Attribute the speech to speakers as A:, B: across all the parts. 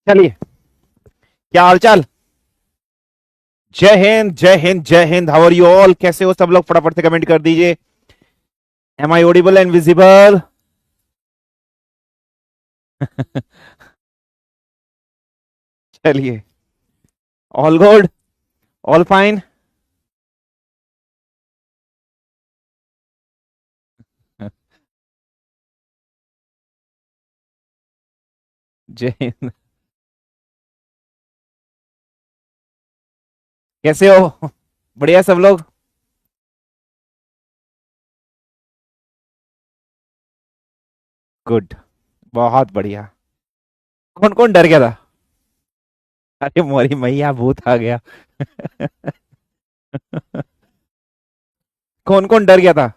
A: चलिए, क्या हालचाल। जय हिंद जय हिंद जय Hind. How are you all? कैसे हो सब लोग? फटाफट से कमेंट कर दीजिए। Am I audible and visible? चलिए, ऑल गुड, ऑल फाइन। जय हिंद। कैसे हो? बढ़िया सब लोग? गुड, बहुत बढ़िया। कौन कौन डर गया था? अरे मोरी मैया, भूत आ गया। कौन कौन डर गया था?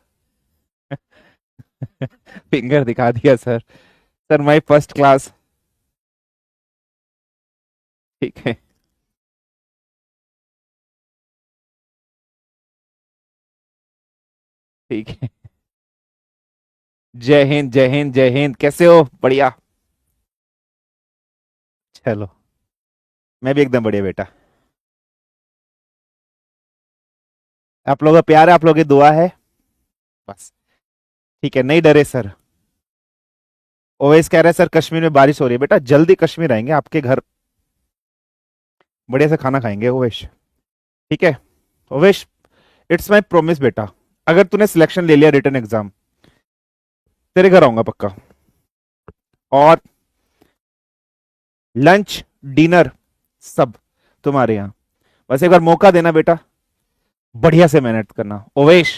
A: फिंगर दिखा दिया sir. Sir my first class. ठीक है, ठीक है। जय हिंद जय हिंद जय हिंद। कैसे हो? बढ़िया। चलो, मैं भी एकदम बढ़िया बेटा। आप लोगों का प्यार है, आप लोगों की दुआ है, बस। ठीक है, नहीं डरे सर। ओवैस कह रहे हैं सर कश्मीर में बारिश हो रही है। बेटा जल्दी कश्मीर आएंगे आपके घर, बढ़िया से खाना खाएंगे ओवेश। ठीक है ओवेश, इट्स माय प्रॉमिस बेटा। अगर तूने सिलेक्शन ले लिया रिटर्न एग्जाम, तेरे घर आऊंगा पक्का। और लंच, डिनर, सब तुम्हारे यहाँ। बस एक बार मौका देना बेटा, बढ़िया से मेहनत करना ओवेश।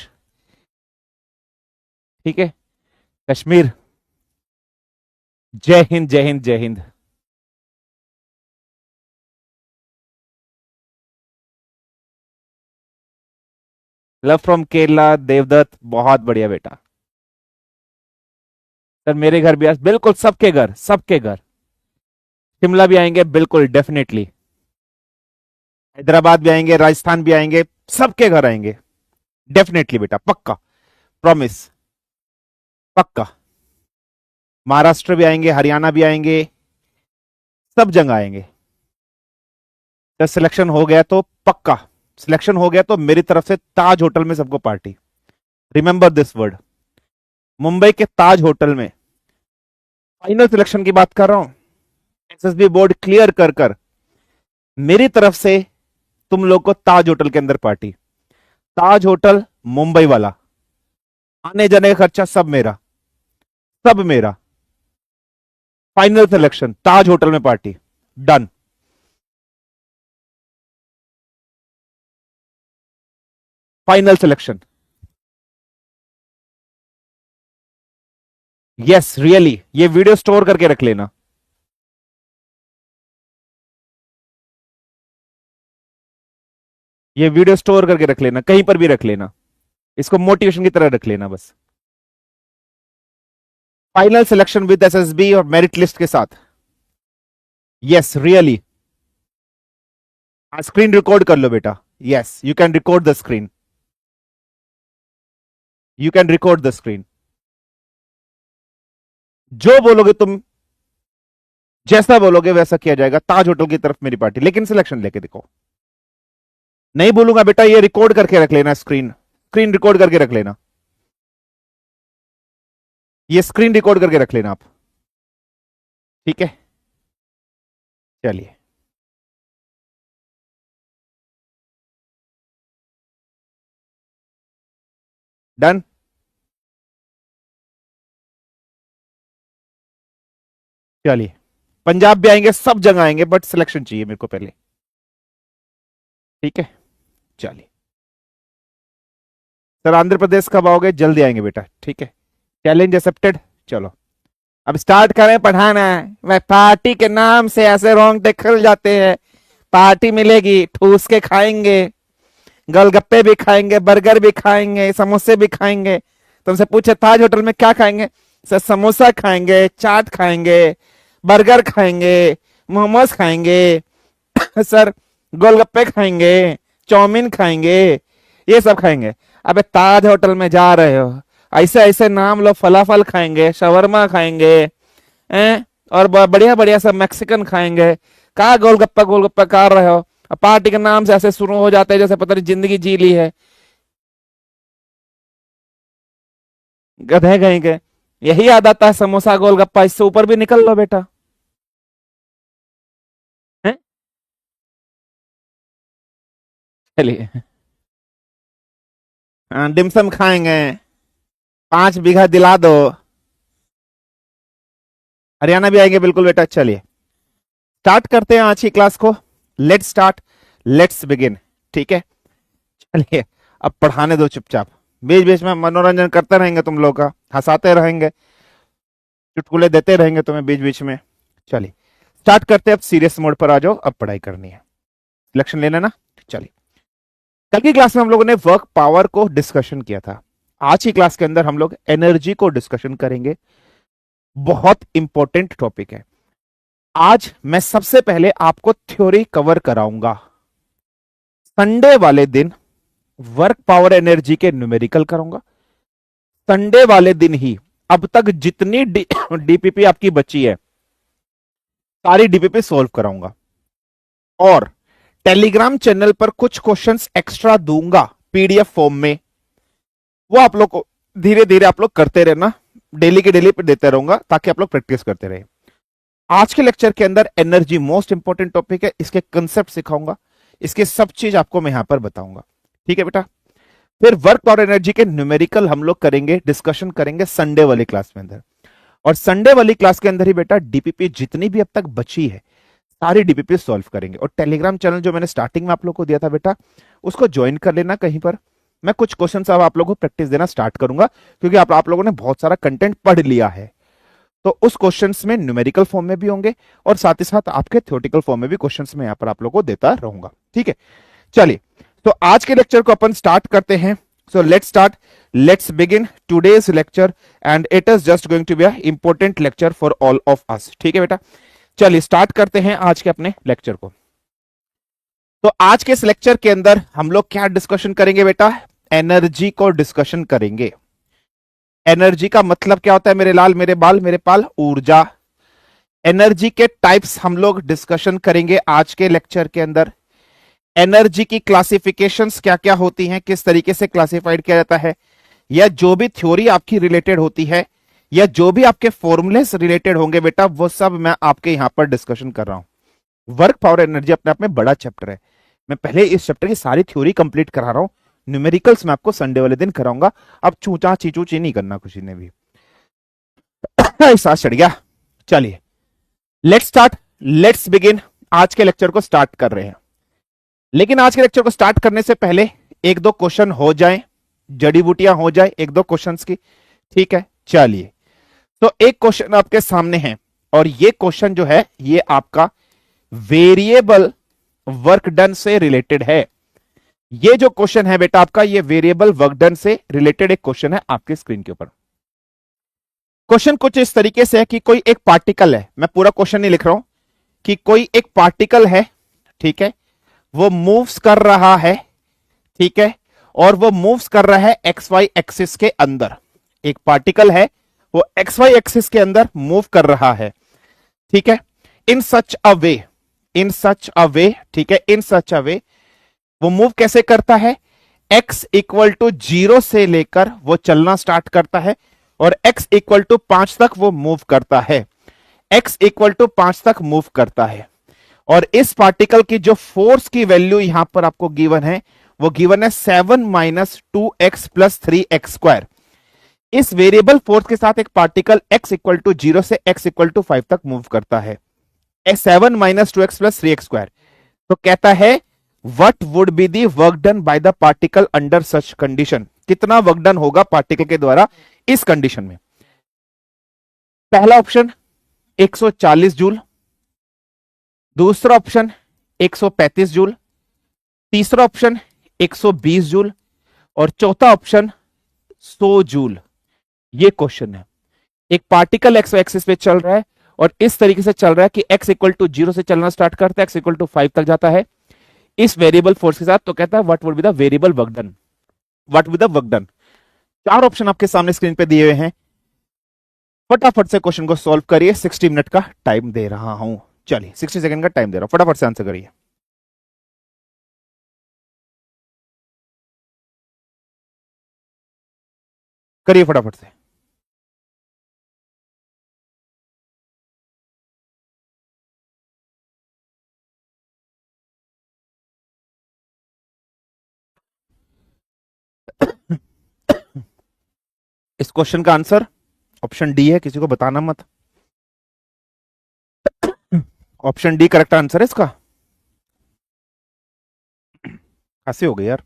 A: ठीक है, कश्मीर। जय हिंद जय हिंद जय हिंद। लव फ्रॉम केरला देवदत्त, बहुत बढ़िया बेटा। सर मेरे घर भी बिल्कुल, सबके घर सबके घर। शिमला भी आएंगे बिल्कुल, डेफिनेटली। हैदराबाद भी आएंगे, राजस्थान भी आएंगे, सबके घर आएंगे डेफिनेटली बेटा, पक्का। प्रॉमिस, पक्का। महाराष्ट्र भी आएंगे, हरियाणा भी आएंगे, सब जगह आएंगे। जब सिलेक्शन हो गया तो पक्का, सिलेक्शन हो गया तो मेरी तरफ से ताज होटल में सबको party. Remember this word, Mumbai के ताज होटल में। फाइनल सिलेक्शन की बात कर रहा हूं, एसएसबी बोर्ड क्लियर कर कर मेरी तरफ से तुम लोग को ताज होटल के अंदर पार्टी। ताज होटल मुंबई वाला, आने जाने का खर्चा सब मेरा, सब मेरा। फाइनल सिलेक्शन ताज होटल में party, done. Final selection, yes really. ये वीडियो स्टोर करके रख लेना। ये वीडियो स्टोर करके रख लेना, कहीं पर भी रख लेना। इसको मोटिवेशन की तरह रख लेना बस। फाइनल सिलेक्शन विद एसएसबी और मेरिट लिस्ट के साथ, यस रियली। स्क्रीन रिकॉर्ड कर लो बेटा। Yes, you can record the screen, you can record the screen. जो बोलोगे तुम, जैसा बोलोगे वैसा किया जाएगा। ताज होटल की तरफ मेरी पार्टी, लेकिन सिलेक्शन लेके देखो। नहीं बोलूंगा बेटा, ये रिकॉर्ड करके रख लेना, स्क्रीन स्क्रीन रिकॉर्ड करके रख लेना। ये स्क्रीन रिकॉर्ड करके रख लेना आप। ठीक है, चलिए। डन। चलिए, पंजाब भी आएंगे, सब जगह आएंगे, बट सिलेक्शन चाहिए मेरे को पहले। ठीक है, चलिए। सर आंध्र प्रदेश कब आओगे? जल्दी आएंगे बेटा, ठीक है। Challenge accepted. चलो, अब स्टार्ट करें पढ़ाना। वह पार्टी के नाम से ऐसे रोंगटे खिल जाते हैं। पार्टी मिलेगी, ठूस के खाएंगे, गोलगप्पे भी खाएंगे, बर्गर भी खाएंगे, समोसे भी खाएंगे। तुमसे पूछे ताज होटल में क्या खाएंगे? सर समोसा खाएंगे, चाट खाएंगे, बर्गर खाएंगे, मोमोज खाएंगे, सर गोलगप्पे खाएंगे, चाउमीन खाएंगे, ये सब खाएंगे। अबे ताज होटल में जा रहे हो, ऐसे ऐसे नाम लो, फलाफल खाएंगे, शवरमा खाएंगे, हैं?
B: और बढ़िया बढ़िया सब मैक्सिकन खाएंगे। कहा गोलगप्पा खा रहे हो? अब पार्टी के नाम से ऐसे शुरू हो जाते हैं जैसे पता नहीं जिंदगी जी ली है। गधे कहीं के। यही याद आता है समोसा गोलगप्पा, इससे ऊपर भी निकल लो बेटा। हैं? चलिए। हाँ, डिमसम खाएंगे। 5 बीघा दिला दो। हरियाणा भी आएंगे बिल्कुल बेटा। चलिए स्टार्ट करते हैं आज की क्लास को। Let's start, let's begin. ठीक है, चलिए अब पढ़ाने दो चुपचाप। बीच बीच में मनोरंजन करते रहेंगे तुम लोग का, हंसाते रहेंगे, चुटकुले देते रहेंगे तुम्हें बीच बीच में। चलिए स्टार्ट करते हैं। अब सीरियस मोड पर आ जाओ, अब पढ़ाई करनी है। सिलेक्शन लेना ना। चलिए, कल की क्लास में हम लोगों ने वर्क पावर को डिस्कशन किया था। आज की क्लास के अंदर हम लोग एनर्जी को डिस्कशन करेंगे। बहुत इंपॉर्टेंट टॉपिक है। आज मैं सबसे पहले आपको थ्योरी कवर कराऊंगा। संडे वाले दिन वर्क पावर एनर्जी के न्यूमेरिकल करूंगा। संडे वाले दिन ही अब तक जितनी डीपीपी आपकी बची है सारी डीपीपी सॉल्व कराऊंगा। और टेलीग्राम चैनल पर कुछ क्वेश्चंस एक्स्ट्रा दूंगा पीडीएफ फॉर्म में। वो आप लोग को धीरे धीरे आप लोग करते रहना, डेली के डेली पे देते रहूंगा ताकि आप लोग प्रैक्टिस करते रहे। आज के लेक्चर के अंदर एनर्जी मोस्ट इंपॉर्टेंट टॉपिक है। इसके कंसेप्ट सिखाऊंगा, इसके सब चीज आपको मैं यहां पर बताऊंगा। ठीक है बेटा। फिर वर्क पावर एनर्जी के न्यूमेरिकल हम लोग करेंगे, डिस्कशन करेंगे संडे वाली क्लास में अंदर। और संडे वाली क्लास के अंदर ही बेटा डीपीपी जितनी भी अब तक बची है सारी डीपीपी सॉल्व करेंगे। और टेलीग्राम चैनल जो मैंने स्टार्टिंग में आप लोग को दिया था बेटा, उसको ज्वाइन कर लेना। कहीं पर मैं कुछ क्वेश्चन अब आप लोगों को प्रैक्टिस देना स्टार्ट करूंगा, क्योंकि आप लोगों ने बहुत सारा कंटेंट पढ़ लिया है। तो उस क्वेश्चंस में न्यूमेरिकल फॉर्म में भी होंगे और साथ ही साथ आपके थ्योरेटिकल फॉर्म में भी क्वेश्चंस में यहां पर आप लोगों को देता रहूंगा। ठीक है, चलिए तो आज के लेक्चर को अपन स्टार्ट करते हैं। So let's start, let's begin today's lecture and it is just going to be a important lecture for all of us. ठीक है बेटा, चलिए स्टार्ट करते हैं आज के अपने लेक्चर को। तो आज के इस लेक्चर के अंदर हम लोग क्या डिस्कशन करेंगे बेटा? एनर्जी को डिस्कशन करेंगे। एनर्जी का मतलब क्या होता है मेरे लाल, मेरे बाल, मेरे पाल? ऊर्जा। एनर्जी के टाइप्स हम लोग डिस्कशन करेंगे आज के लेक्चर के अंदर। एनर्जी की क्लासिफिकेशंस क्या क्या होती हैं, किस तरीके से क्लासिफाइड किया जाता है, या जो भी थ्योरी आपकी रिलेटेड होती है या जो भी आपके फॉर्मूलेस रिलेटेड होंगे बेटा, वो सब मैं आपके यहां पर डिस्कशन कर रहा हूं। वर्क पावर एनर्जी अपने आप में बड़ा चैप्टर है। मैं पहले इस चैप्टर की सारी थ्योरी कंप्लीट करा रहा हूं। न्यूमेरिकल्स मैं आपको संडे वाले दिन कराऊंगा। अब चूचा चीचू ची नहीं करना खुशी ने भी। सांस चढ़ गया। चलिए लेट्स स्टार्ट, लेट्स बिगिन। आज के लेक्चर को स्टार्ट कर रहे हैं, लेकिन आज के लेक्चर को स्टार्ट करने से पहले एक दो क्वेश्चन हो जाए, जड़ी बूटियां हो जाए एक दो क्वेश्चंस की। ठीक है, चलिए तो एक क्वेश्चन आपके सामने है और ये क्वेश्चन जो है ये आपका वेरिएबल वर्क डन से रिलेटेड है। ये जो क्वेश्चन है बेटा आपका, ये वेरिएबल वर्क डन से रिलेटेड एक क्वेश्चन है आपके स्क्रीन के ऊपर। क्वेश्चन कुछ इस तरीके से है कि कोई एक पार्टिकल है, मैं पूरा क्वेश्चन नहीं लिख रहा हूं, कि कोई एक पार्टिकल है, ठीक है, वो मूव्स कर रहा है, ठीक है, और वो मूव्स कर रहा है एक्स वाई एक्सिस के अंदर। एक पार्टिकल है वो एक्स वाई एक्सिस के अंदर मूव कर रहा है, ठीक है, इन सच अ वे, इन सच अ वे, ठीक है, इन सच अ वे। वो मूव कैसे करता है? x इक्वल टू 0 से लेकर वो चलना स्टार्ट करता है और x इक्वल टू 5 तक वो मूव करता है। x इक्वल टू 5 तक मूव करता है और इस पार्टिकल की जो फोर्स की वैल्यू यहां पर आपको गिवन है वो गिवन है 7 minus 2x plus 3x square. इस वेरिएबल फोर्स के साथ एक पार्टिकल x इक्वल टू 0 से x इक्वल टू 5 तक मूव करता है। 7 minus 2x plus 3x square. तो कहता है what would be the work done by the particle under such condition. कितना वर्क डन होगा पार्टिकल के द्वारा इस कंडीशन में? पहला ऑप्शन 140 जूल, दूसरा ऑप्शन 135 जूल, तीसरा ऑप्शन 120 जूल और चौथा ऑप्शन 100 जूल। ये क्वेश्चन है। एक पार्टिकल एक्स एक्सिस पे चल रहा है और इस तरीके से चल रहा है कि x इक्वल टू 0 से चलना स्टार्ट करता है, x इक्वल टू 5 तक जाता है इस वेरिएबल फोर्स के साथ। तो कहता है what would B the variable work done, what would B the work done. चार ऑप्शन आपके सामने स्क्रीन पे दिए हुए हैं।
A: फटाफट से क्वेश्चन को सॉल्व करिए, 60 मिनट का टाइम दे रहा हूं। चलिए 60 सेकंड का टाइम दे रहा हूं, फटाफट से आंसर करिए। करिए फटाफट से। इस क्वेश्चन का आंसर ऑप्शन डी है, किसी को बताना मत। ऑप्शन डी करेक्ट आंसर है इसका। कैसे हो गई यार?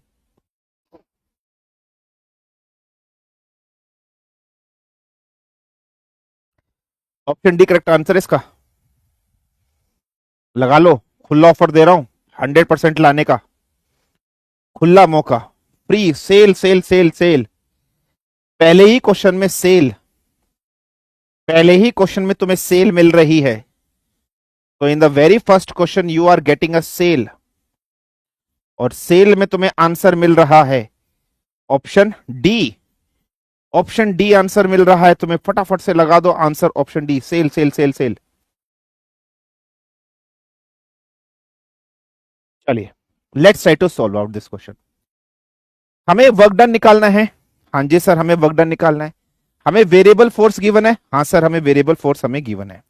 A: ऑप्शन डी करेक्ट आंसर इसका। लगा लो, खुला ऑफर दे रहा हूं 100% लाने का, खुला मौका, free sale sale sale sale. पहले ही क्वेश्चन में सेल, पहले ही क्वेश्चन में तुम्हें सेल मिल रही है। तो in the very first question you are getting a sale, और सेल में तुम्हें आंसर मिल रहा है option D. Option D answer मिल रहा है तुम्हें, फटाफट से लगा दो answer option D, sale sale sale sale. चलिए let's try to solve out this question. हमें वर्क डन निकालना है। हाँ जी सर, हमें वर्क डन निकालना है। हमें वेरिएबल फोर्स गिवन है। हाँ सर, हमें वेरिएबल फोर्स हमें गिवन है।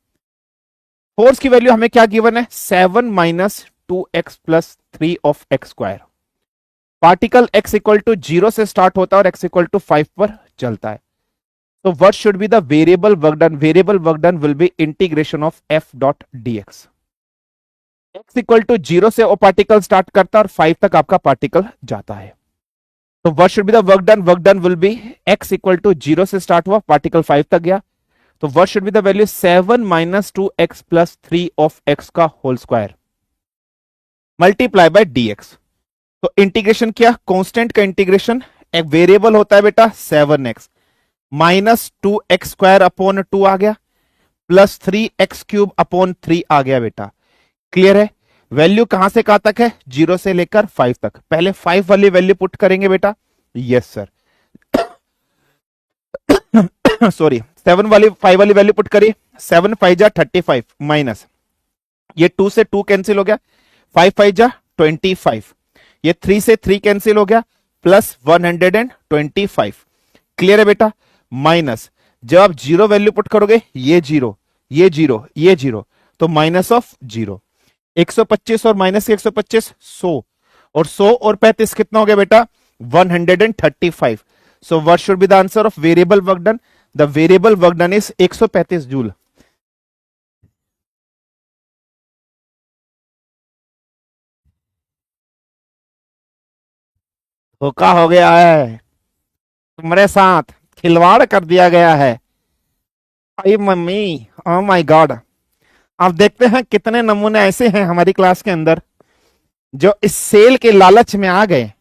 A: फोर्स की वैल्यू हमें क्या गिवन है? 7 minus 2x plus 3 of x square. Particle x equal to 0 से स्टार्ट होता है और x इक्वल टू 5 पर चलता है। तो what should be the variable work done? Variable work done will be integration of f dot dx। x equal to 0 से वो पार्टिकल स्टार्ट करता है और 5 तक आपका पार्टिकल जाता है। तो what should be the work done? Work done will be x equal to 0 से स्टार्ट हुआ, पार्टिकल 5 तक गया, तो what should be the value? 7 minus 2x plus 3 of x का whole square multiply by dx। तो इंटीग्रेशन किया, constant का integration, एक वेरिएबल होता है बेटा 7x, minus 2x square upon 2 आ गया, प्लस 3x क्यूब अपॉन 3 आ गया बेटा। क्लियर है? वैल्यू कहां से कहां तक है? 0 से लेकर 5 तक। पहले 5 वाली वैल्यू पुट करेंगे बेटा। यस सर सॉरी, 5 वाली वैल्यू पुट करिए। 7 5 जा 35 माइनस, ये 2 से 2 कैंसिल हो गया, 5 5 जा 25, ये 3 से 3 कैंसिल हो गया, प्लस 125। क्लियर है बेटा? माइनस, जब आप 0 वैल्यू पुट करोगे, ये 0 ये 0 ये 0, तो माइनस ऑफ 0। 125 और माइनस 125 100, और 100 और 35 कितना हो गया बेटा? 135। सो what should be the answer of variable work done? The variable work done is 135 joule. धोखा हो गया है तुम्हारे साथ, खिलवाड़ कर दिया गया है। आई मम्मी, ओ माय गॉड। आप देखते हैं कितने नमूने ऐसे हैं हमारी क्लास के अंदर जो इस सेल के लालच में आ गए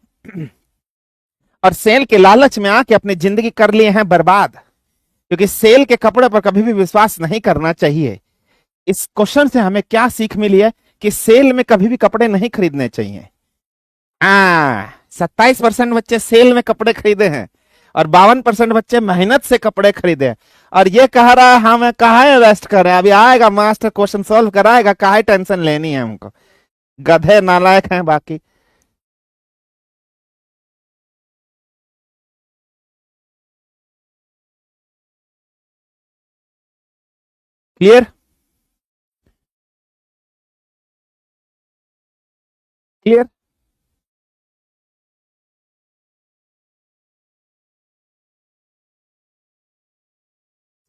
A: और सेल के लालच में आके अपनी जिंदगी कर लिए हैं बर्बाद। क्योंकि सेल के कपड़े पर कभी भी विश्वास नहीं करना चाहिए। इस क्वेश्चन से हमें क्या सीख मिली है? कि सेल में कभी भी कपड़े नहीं खरीदने चाहिए। 27% बच्चे सेल में कपड़े खरीदे हैं और 52% बच्चे मेहनत से कपड़े खरीदे हैं। और ये कह रहा है हाँ मैं कहा वेस्ट कर रहे हैं, अभी आएगा मास्टर क्वेश्चन सॉल्व कराएगा, कहा टेंशन लेनी है हमको। गधे नालायक हैं बाकी। क्लियर? क्लियर?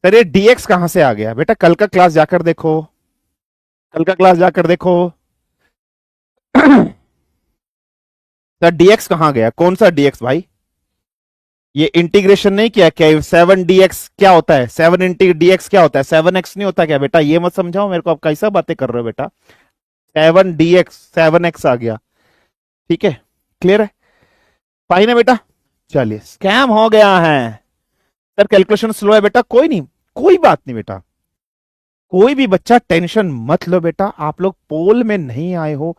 A: सर ये डीएक्स कहां से आ गया बेटा? कल का क्लास जाकर देखो, कल का क्लास जाकर देखो। सर डीएक्स कहां गया? कौन सा डीएक्स भाई? ये इंटीग्रेशन नहीं किया क्या? 7 dx क्या होता है? 7 इंटी dx क्या होता है? 7x नहीं होता क्या बेटा? ये मत समझाओ मेरे को, आप कैसा बातें कर रहे हो बेटा? 7 dx 7x आ गया। ठीक है, क्लियर है? फाइन है बेटा? चलिए, स्कैम हो गया है सर, कैलकुलेशन स्लो है बेटा। कोई नहीं, कोई बात नहीं बेटा, कोई भी बच्चा टेंशन मत लो बेटा। आप लोग पोल में नहीं आए हो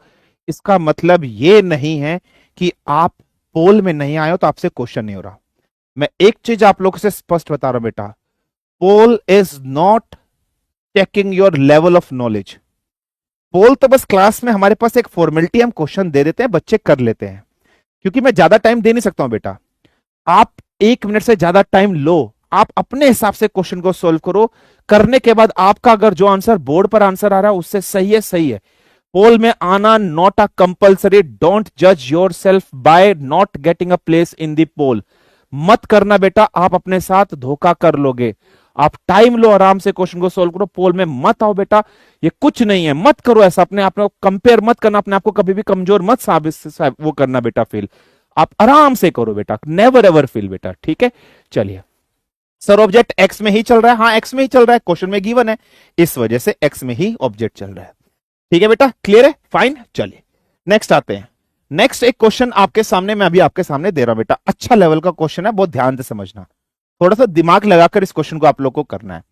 A: इसका मतलब ये नहीं है कि आप पोल में नहीं आए हो तो आपसे क्वेश्चन नहीं हो रहा। मैं एक चीज आप लोगों से स्पष्ट बता रहा हूं बेटा, poll is not checking your level of knowledge. Poll तो बस क्लास में हमारे पास एक फॉर्मेलिटी, हम क्वेश्चन दे देते हैं, बच्चे कर लेते हैं, क्योंकि मैं ज्यादा टाइम दे नहीं सकता हूं बेटा। आप 1 मिनट से ज्यादा टाइम लो, आप अपने हिसाब से क्वेश्चन को सोल्व करो। करने के बाद आपका अगर जो आंसर बोर्ड पर आंसर आ रहा है उससे सही है, सही है। पोल में आना नॉट अ कंपल्सरी। डोंट जज yourself by not getting a place in the poll. मत करना बेटा, आप अपने साथ धोखा कर लोगे। आप टाइम लो, आराम से क्वेश्चन को सोल्व करो, पोल में मत आओ बेटा। ये कुछ नहीं है, मत करो ऐसा, अपने आप को कंपेयर मत करना, अपने आप को कभी भी कमजोर मत वो करना बेटा फील। आप आराम से करो बेटा, नेवर एवर फील बेटा, ठीक है। चलिए, सर ऑब्जेक्ट एक्स में ही चल रहा है, हाँ एक्स में ही चल रहा है, क्वेश्चन में गिवन है, इस वजह से एक्स में ही ऑब्जेक्ट चल रहा है। ठीक है बेटा, क्लियर है, फाइन। चलिए नेक्स्ट आते हैं। नेक्स्ट एक क्वेश्चन आपके सामने, मैं अभी आपके सामने दे रहा हूं बेटा, अच्छा लेवल का क्वेश्चन है, बहुत ध्यान से समझना, थोड़ा सा दिमाग लगाकर इस क्वेश्चन को आप लोग को करना है।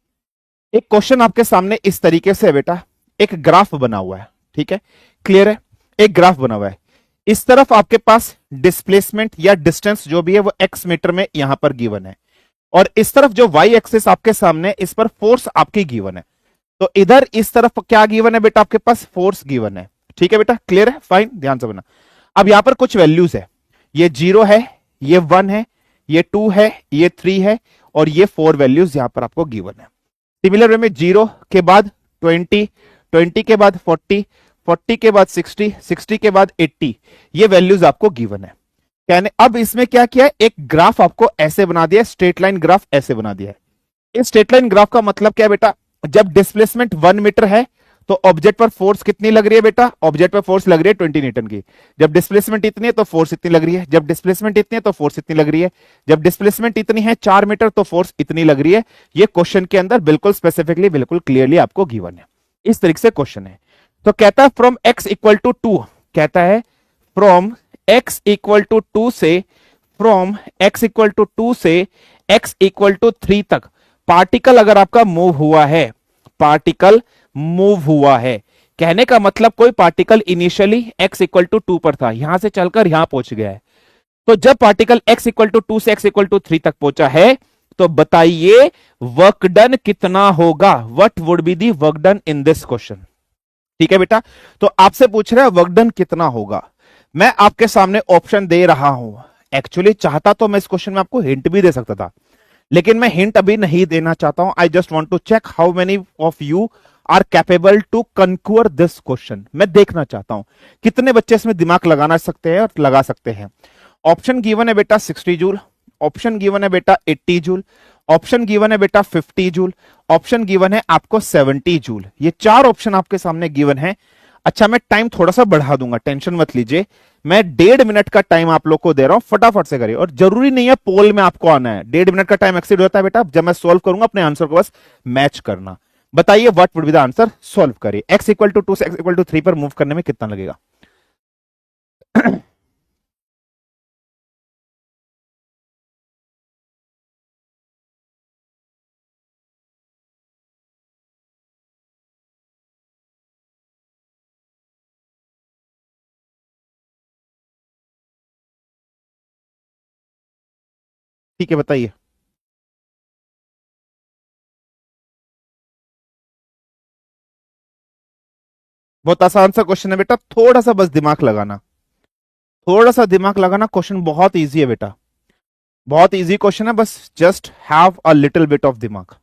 A: एक क्वेश्चन आपके सामने इस तरीके से है बेटा, एक ग्राफ बना हुआ है, ठीक है, क्लियर है। एक ग्राफ बना हुआ है, इस तरफ आपके पास डिस्प्लेसमेंट या डिस्टेंस जो भी है वो एक्स मीटर में यहां पर गिवन है, और इस तरफ जो वाई एक्सिस आपके सामने, इस पर फोर्स आपकी गिवन है। तो इधर इस तरफ क्या गिवन है बेटा, आपके पास फोर्स गिवन है। ठीक है बेटा, क्लियर है, फाइन, ध्यान से बना। अब यहां पर कुछ वैल्यूज है, ये 0 है, ये 1 है, ये 2 है, ये 3 है, और ये 4 वैल्यूज यहां पर आपको गिवन है। सिमिलर वे में 0 के बाद 20, 20 के बाद 40, 40 के बाद 60, 60 के बाद 80, ये वैल्यूज आपको गिवन है। कहने अब इसमें क्या किया है, एक ग्राफ आपको ऐसे बना दिया, स्ट्रेट लाइन ग्राफ ऐसे बना दिया है। इस स्ट्रेट लाइन ग्राफ का मतलब क्या है बेटा, जब डिस्प्लेसमेंट 1 मीटर है तो ऑब्जेक्ट पर फोर्स कितनी लग रही है बेटा, ऑब्जेक्ट पर फोर्स लग रही है 20 न्यूटन की। जब डिस्प्लेसमेंट इतनी है तो फोर्स इतनी लग रही है, जब डिस्प्लेसमेंट इतनी है तो फोर्स इतनी लग रही है, जब डिस्प्लेसमेंट इतनी है 4 मीटर तो फोर्स इतनी लग रही है। ये क्वेश्चन के अंदर बिल्कुल स्पेसिफिकली, बिल्कुल क्लियरली आपको गिवन है। इस तरीके से क्वेश्चन है। तो कहता है फ्रॉम एक्स इक्वल टू 2, कहता है फ्रॉम एक्स इक्वल टू 2 से, फ्रॉम एक्स इक्वल टू 2 से एक्स इक्वल टू 3 तक पार्टिकल अगर आपका मूव हुआ है, पार्टिकल मूव हुआ है, कहने का मतलब कोई particle initially x equal to 2 पर था, यहां से चलकर यहां पहुंच गया है। तो जब पार्टिकल x इक्वल टू 2 से x इक्वल टू 3 तक पहुंचा है, तो बताइए वर्क डन कितना होगा, what would be the work done in this question. ठीक है बेटा, तो आपसे पूछ रहा है वर्क डन कितना होगा। मैं आपके सामने ऑप्शन दे रहा हूं, एक्चुअली चाहता तो मैं इस क्वेश्चन में आपको हिंट भी दे सकता था, लेकिन मैं हिंट अभी नहीं देना चाहता हूं। I just want to check how many of you are capable to conquer this question. मैं देखना चाहता हूं कितने बच्चे इसमें दिमाग लगाना सकते हैं और लगा सकते हैं। ऑप्शन गिवन है बेटा 60 जूल, ऑप्शन गिवन है बेटा 80 जूल, ऑप्शन गिवन है बेटा 50 जूल, ऑप्शन गिवन है आपको 70 जूल। ये 4 ऑप्शन आपके सामने गिवन है। अच्छा, मैं टाइम थोड़ा सा बढ़ा दूंगा, टेंशन मत लीजिए। मैं 1.5 मिनट का टाइम आप लोग को दे रहा हूं, फटाफट से करिए, और जरूरी नहीं है पोल में आपको आना है। 1.5 मिनट का टाइम एक्सीड होता है बेटा, जब मैं सोल्व करूंगा अपने आंसर को बस मैच करना। बताइए what would B the answer, solve करिए। एक्स इक्वल टू 2 से एक्स इक्वल टू 3 पर मूव करने में कितना लगेगा। ठीक है, बताइए। बहुत आसान सा क्वेश्चन है बेटा, थोड़ा सा बस दिमाग लगाना, थोड़ा सा दिमाग लगाना, क्वेश्चन बहुत इजी है बेटा, बहुत इजी क्वेश्चन है, बस just have a little bit of दिमाग।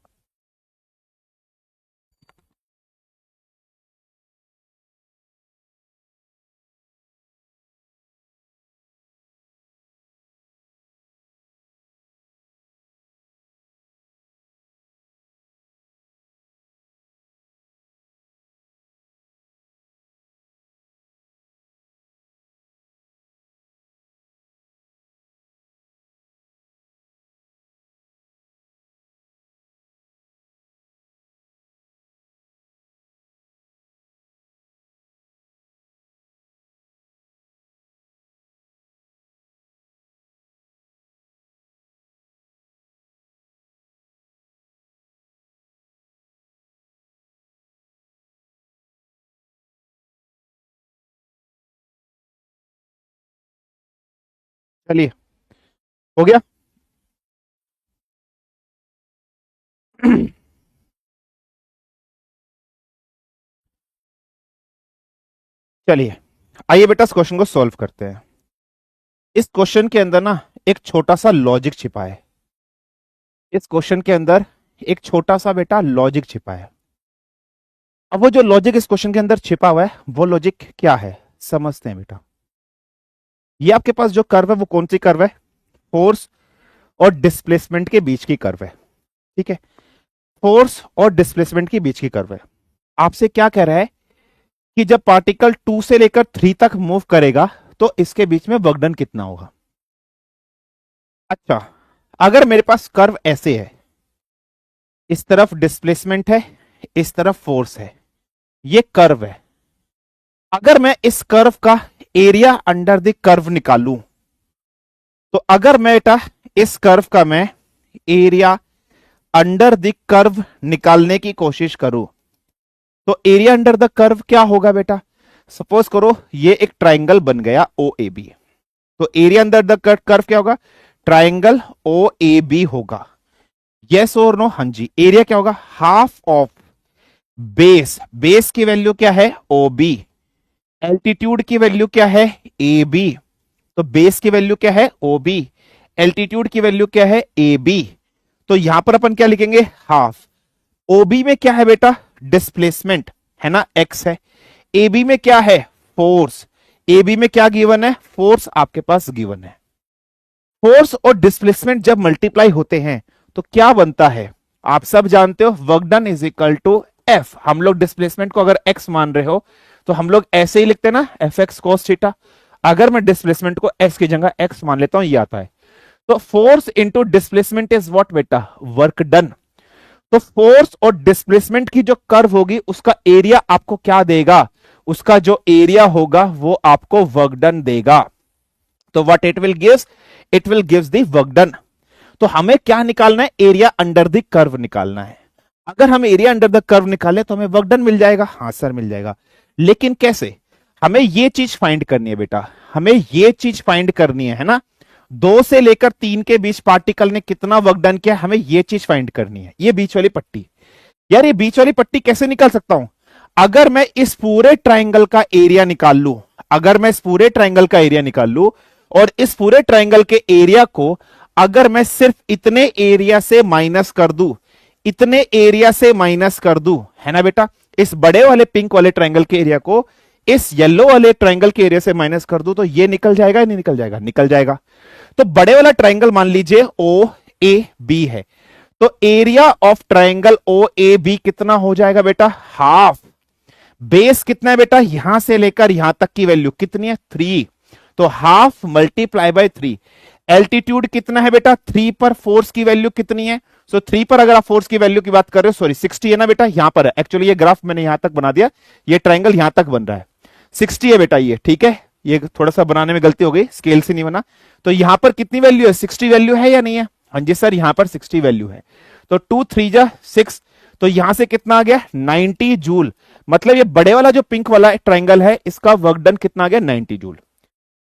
A: चलिए, हो गया। चलिए आइए बेटा इस क्वेश्चन को सॉल्व करते हैं। इस क्वेश्चन के अंदर ना एक छोटा सा लॉजिक छिपा है। इस क्वेश्चन के अंदर एक छोटा सा बेटा लॉजिक छिपा है। अब वो जो लॉजिक इस क्वेश्चन के अंदर छिपा हुआ है वो लॉजिक क्या है समझते हैं बेटा। ये आपके पास जो कर्व है वो कौन सी कर्व है? फोर्स और डिस्प्लेसमेंट के बीच की कर्व है। ठीक है, फोर्स और डिस्प्लेसमेंट के बीच की कर्व है। आपसे क्या कह रहा है कि जब पार्टिकल 2 से लेकर 3 तक मूव करेगा तो इसके बीच में वर्क डन कितना होगा। अच्छा, अगर मेरे पास कर्व ऐसे है, इस तरफ डिस्प्लेसमेंट है, इस तरफ फोर्स है, ये कर्व है। अगर मैं इस कर्व का एरिया अंडर द कर्व निकालूं तो अगर मैं बेटा इस कर्व का मैं एरिया अंडर द कर्व निकालने की कोशिश करूं तो एरिया अंडर द कर्व क्या होगा बेटा? सपोज करो ये एक ट्राइंगल बन गया ओ ए बी, तो एरिया अंडर द कर्व क्या होगा? ट्राइंगल ओ ए बी होगा। यस और नो? हाँ जी। एरिया क्या होगा? Half of base. बेस की वैल्यू क्या है? O B. एल्टीट्यूड की वैल्यू क्या है? A B. तो बेस की वैल्यू क्या है? O B. एल्टीट्यूड की वैल्यू क्या है? A B. तो यहां पर अपन क्या लिखेंगे? हाफ। ओबी में क्या है बेटा? डिस्प्लेसमेंट है ना, एक्स है। एबी में क्या है? फोर्स। एबी में क्या गिवन है? फोर्स आपके पास गिवन है। फोर्स और डिस्प्लेसमेंट जब मल्टीप्लाई होते हैं तो क्या बनता है? आप सब जानते हो, work done is equal to F. हम लोग डिस्प्लेसमेंट को अगर एक्स मान रहे हो तो हम लोग ऐसे ही लिखते हैं ना, एफ एक्स कोस थीटा। अगर मैं डिस्प्लेसमेंट को एक्स की जगह एक्स मान लेता हूं, ये आता है। तो force into displacement is what बेटा? Work done. तो फोर्स और डिस्प्लेसमेंट की जो कर्व होगी उसका एरिया आपको क्या देगा? उसका जो एरिया होगा वो आपको वर्क डन देगा। तो what it will gives? It will gives the work done. तो हमें क्या निकालना है? एरिया अंडर द कर्व निकालना है। अगर हम एरिया अंडर द कर्व निकालें तो हमें वर्क डन मिल जाएगा। हाँ सर मिल जाएगा, लेकिन कैसे? हमें ये चीज फाइंड करनी है बेटा, हमें ये चीज फाइंड करनी है ना। 2 से लेकर 3 के बीच पार्टिकल ने कितना वर्क डन किया, हमें ये चीज फाइंड करनी है। ये बीच वाली पट्टी, यार ये बीच वाली पट्टी कैसे निकाल सकता हूं? अगर मैं इस पूरे ट्राइंगल का एरिया निकाल लूं, अगर मैं इस पूरे ट्राइंगल का एरिया निकाल लूं और इस पूरे ट्राइंगल के एरिया को अगर मैं सिर्फ इतने एरिया से माइनस कर दूं, इतने एरिया से माइनस कर दूं, है ना बेटा, इस बड़े वाले पिंक वाले ट्राइंगल के एरिया को इस येलो वाले ट्राइंगल के एरिया से माइनस कर दूं तो ये निकल जाएगा या नहीं निकल जाएगा? निकल जाएगा। तो बड़े वाला ट्राइंगल मान लीजिए ओ ए बी है, तो area of triangle O A B कितना हो जाएगा बेटा? हाफ। बेस कितना है बेटा? यहां से लेकर यहां तक की वैल्यू कितनी है? 3। तो हाफ मल्टीप्लाई बाय 3। एल्टीट्यूड कितना है बेटा? 3 पर फोर्स की वैल्यू कितनी है? सो 3 पर अगर आप फोर्स की वैल्यू की बात कर रहे हो, सॉरी 60 है ना बेटा, यहां पर है। एक्चुअली ये ग्राफ मैंने यहां तक बना दिया, ये ट्राइंगल यहां तक बन रहा है, 60 है बेटा ये, ठीक है। ये थोड़ा सा बनाने में गलती हो गई, स्केल से नहीं बना। तो यहां पर कितनी वैल्यू है? 60 वैल्यू है या नहीं है? हाँ जी सर, यहां पर 60 वैल्यू है। तो 2 3 जा 6, तो यहां से कितना आ गया? 90 जूल। मतलब ये बड़े वाला जो पिंक वाला ट्राइंगल है इसका वर्क डन कितना आ गया? 90 जूल।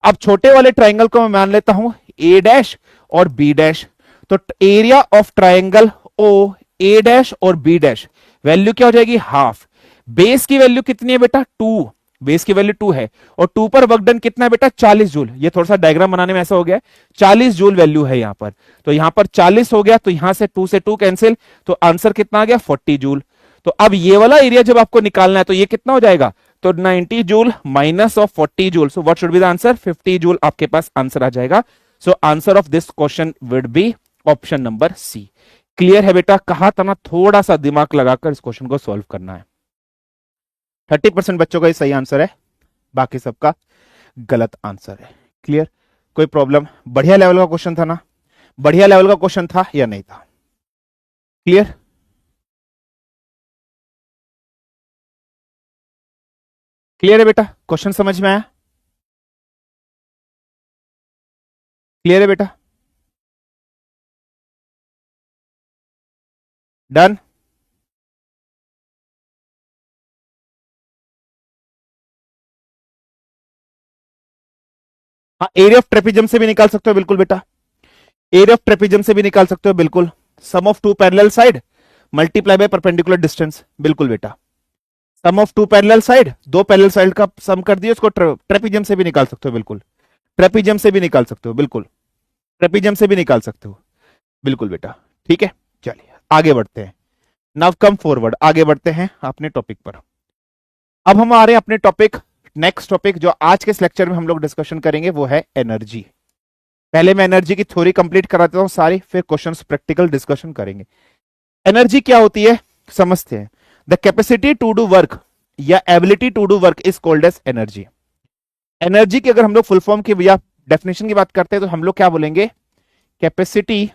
A: अब छोटे वाले ट्राइंगल को मैं मान लेता हूं ए डैश और बी डैश। तो area of triangle O A dash और बी डैश वैल्यू क्या हो जाएगी? हाफ। बेस की वैल्यू कितनी है बेटा? 2। बेस की वैल्यू 2 है और 2 पर वर्क डन कितना है बेटा? 40 जूल। ये थोड़ा सा डायग्राम बनाने में ऐसा हो गया, 40 जूल वैल्यू है यहां पर। तो यहां पर 40 हो गया, तो यहां से 2 से 2 कैंसिल, तो आंसर कितना आ गया? 40 जूल। तो अब ये वाला एरिया जब आपको निकालना है तो ये कितना हो जाएगा? तो 90 joule minus of 40 joule, so what should be the answer? 50 joule आपके पास आंसर आ जाएगा। So answer of this question would be option number C. Clear है बेटा? कहा था ना, थोड़ा सा दिमाग लगाकर इस क्वेश्चन को सॉल्व करना है। 30% बच्चों का ही सही आंसर है, बाकी सबका गलत आंसर है। क्लियर? कोई प्रॉब्लम? बढ़िया लेवल का क्वेश्चन था ना? बढ़िया लेवल का क्वेश्चन था या नहीं था? क्लियर? क्लियर है बेटा? क्वेश्चन समझ में आया? क्लियर है बेटा? डन? हाँ, एरिया ऑफ ट्रेपिजम से भी निकाल सकते हो बिल्कुल बेटा, एरिया ऑफ ट्रेपिजम से भी निकाल सकते हो बिल्कुल। Sum of two parallel side multiply by perpendicular distance, बिल्कुल बेटा। Sum of two parallel side, दो पैरेलल साइड का सम कर दिए, उसको ट्रेपिजियम से भी निकाल सकते हो, बिल्कुल ट्रेपिजियम से भी निकाल सकते हो, बिल्कुल ट्रेपिजियम से भी निकाल सकते हो, बिल्कुल बेटा, ठीक है। चलिए आगे बढ़ते हैं, नाउ कम फॉरवर्ड, आगे बढ़ते हैं अपने टॉपिक पर। अब हम आ रहे हैं अपने टॉपिक, नेक्स्ट टॉपिक जो आज के इस लेक्चर में हम लोग डिस्कशन करेंगे वो है एनर्जी। पहले मैं एनर्जी की थ्योरी कंप्लीट करा देता हूं सारी, फिर क्वेश्चंस प्रैक्टिकल डिस्कशन करेंगे। एनर्जी क्या होती है समझते हैं। The capacity to do work या ability to do work is called as energy. Energy की अगर हम लोग फुल फॉर्म की या डेफिनेशन की बात करते हैं तो हम लोग क्या बोलेंगे, कैपेसिटी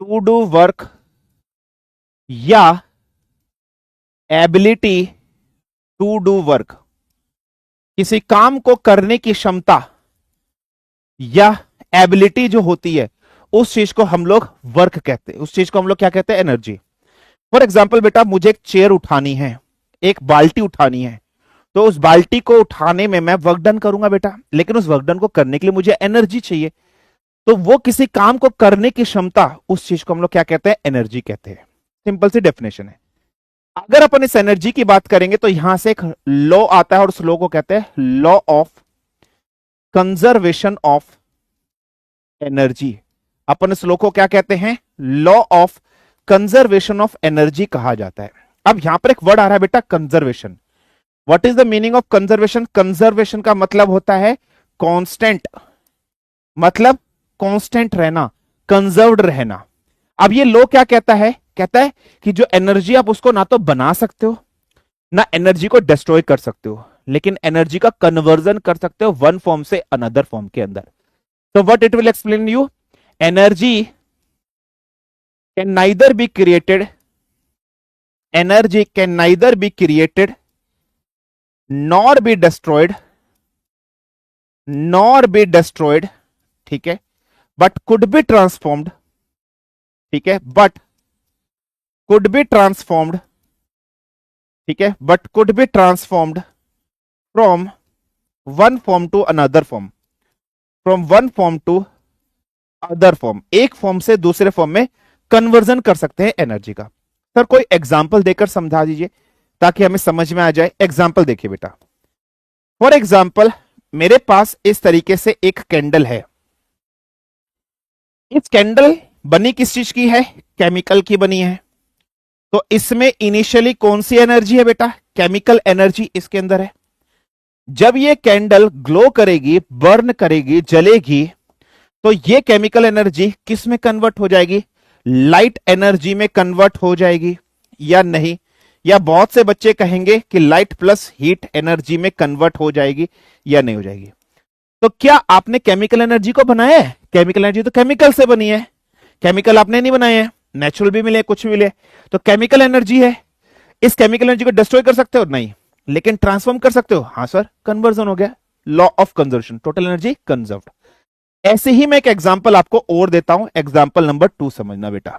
A: टू डू वर्क या एबिलिटी टू डू वर्क, किसी काम को करने की क्षमता या एबिलिटी जो होती है उस चीज को हम लोग वर्क कहते हैं, उस चीज को हम लोग क्या कहते हैं, एनर्जी। फॉर एग्जाम्पल बेटा, मुझे एक चेयर उठानी है, एक बाल्टी उठानी है, तो उस बाल्टी को उठाने में मैं वर्क डन करूंगा बेटा, लेकिन उस वर्क डन को करने के लिए मुझे एनर्जी चाहिए, तो वो किसी काम को करने की क्षमता, उस चीज को हम लोग क्या कहते हैं, एनर्जी कहते हैं। सिंपल सी डेफिनेशन है। अगर अपन इस एनर्जी की बात करेंगे तो यहां से एक लॉ आता है और उस लॉ को कहते हैं law of conservation of energy. अपन इस लॉ को क्या कहते हैं, law of conservation of energy कहा जाता है। अब यहां पर एक वर्ड आ रहा है बेटा, conservation. What is the meaning of conservation? Conservation का मतलब होता है कांस्टेंट, मतलब कांस्टेंट रहना, कंजर्व्ड रहना। अब ये लॉ क्या कहता है, कहता है कि जो एनर्जी आप उसको ना तो बना सकते हो ना एनर्जी को डिस्ट्रॉय कर सकते हो, लेकिन एनर्जी का कन्वर्जन कर सकते हो वन फॉर्म से अनदर फॉर्म के अंदर। तो what it will explain you, energy can neither be created, energy can neither be created nor be destroyed, nor be destroyed, ठीक है, बट कुड बी ट्रांसफॉर्म्ड, ठीक है, बट कुड बी ट्रांसफॉर्म्ड, ठीक है, but could be transformed from one form to another form, from one form to other form, एक form से दूसरे form में कन्वर्जन कर सकते हैं एनर्जी का। सर कोई एग्जाम्पल देकर समझा दीजिए ताकि हमें समझ में आ जाए। एग्जाम्पल देखिए बेटा, फॉर एग्जाम्पल मेरे पास इस तरीके से एक कैंडल है, इस कैंडल बनी किस चीज की है, केमिकल की बनी है। तो इसमें इनिशियली कौन सी एनर्जी है बेटा, केमिकल एनर्जी इसके अंदर है। जब ये कैंडल ग्लो करेगी, बर्न करेगी, जलेगी, तो ये केमिकल एनर्जी किस में कन्वर्ट हो जाएगी, लाइट एनर्जी में कन्वर्ट हो जाएगी या नहीं। या बहुत से बच्चे कहेंगे कि लाइट प्लस हीट एनर्जी में कन्वर्ट हो जाएगी या नहीं हो जाएगी। तो क्या आपने केमिकल एनर्जी को बनाया है? केमिकल एनर्जी तो केमिकल से बनी है, केमिकल आपने नहीं बनाए हैं, नेचुरल भी मिले कुछ भी मिले, तो केमिकल एनर्जी है। इस केमिकल एनर्जी को डिस्ट्रॉय कर सकते हो? नहीं, लेकिन ट्रांसफॉर्म कर सकते हो? हाँ सर, कन्वर्जन हो गया, law of conservation, total energy conserved. ऐसे ही मैं एक एग्जांपल आपको और देता हूं, एग्जांपल नंबर 2 समझना बेटा।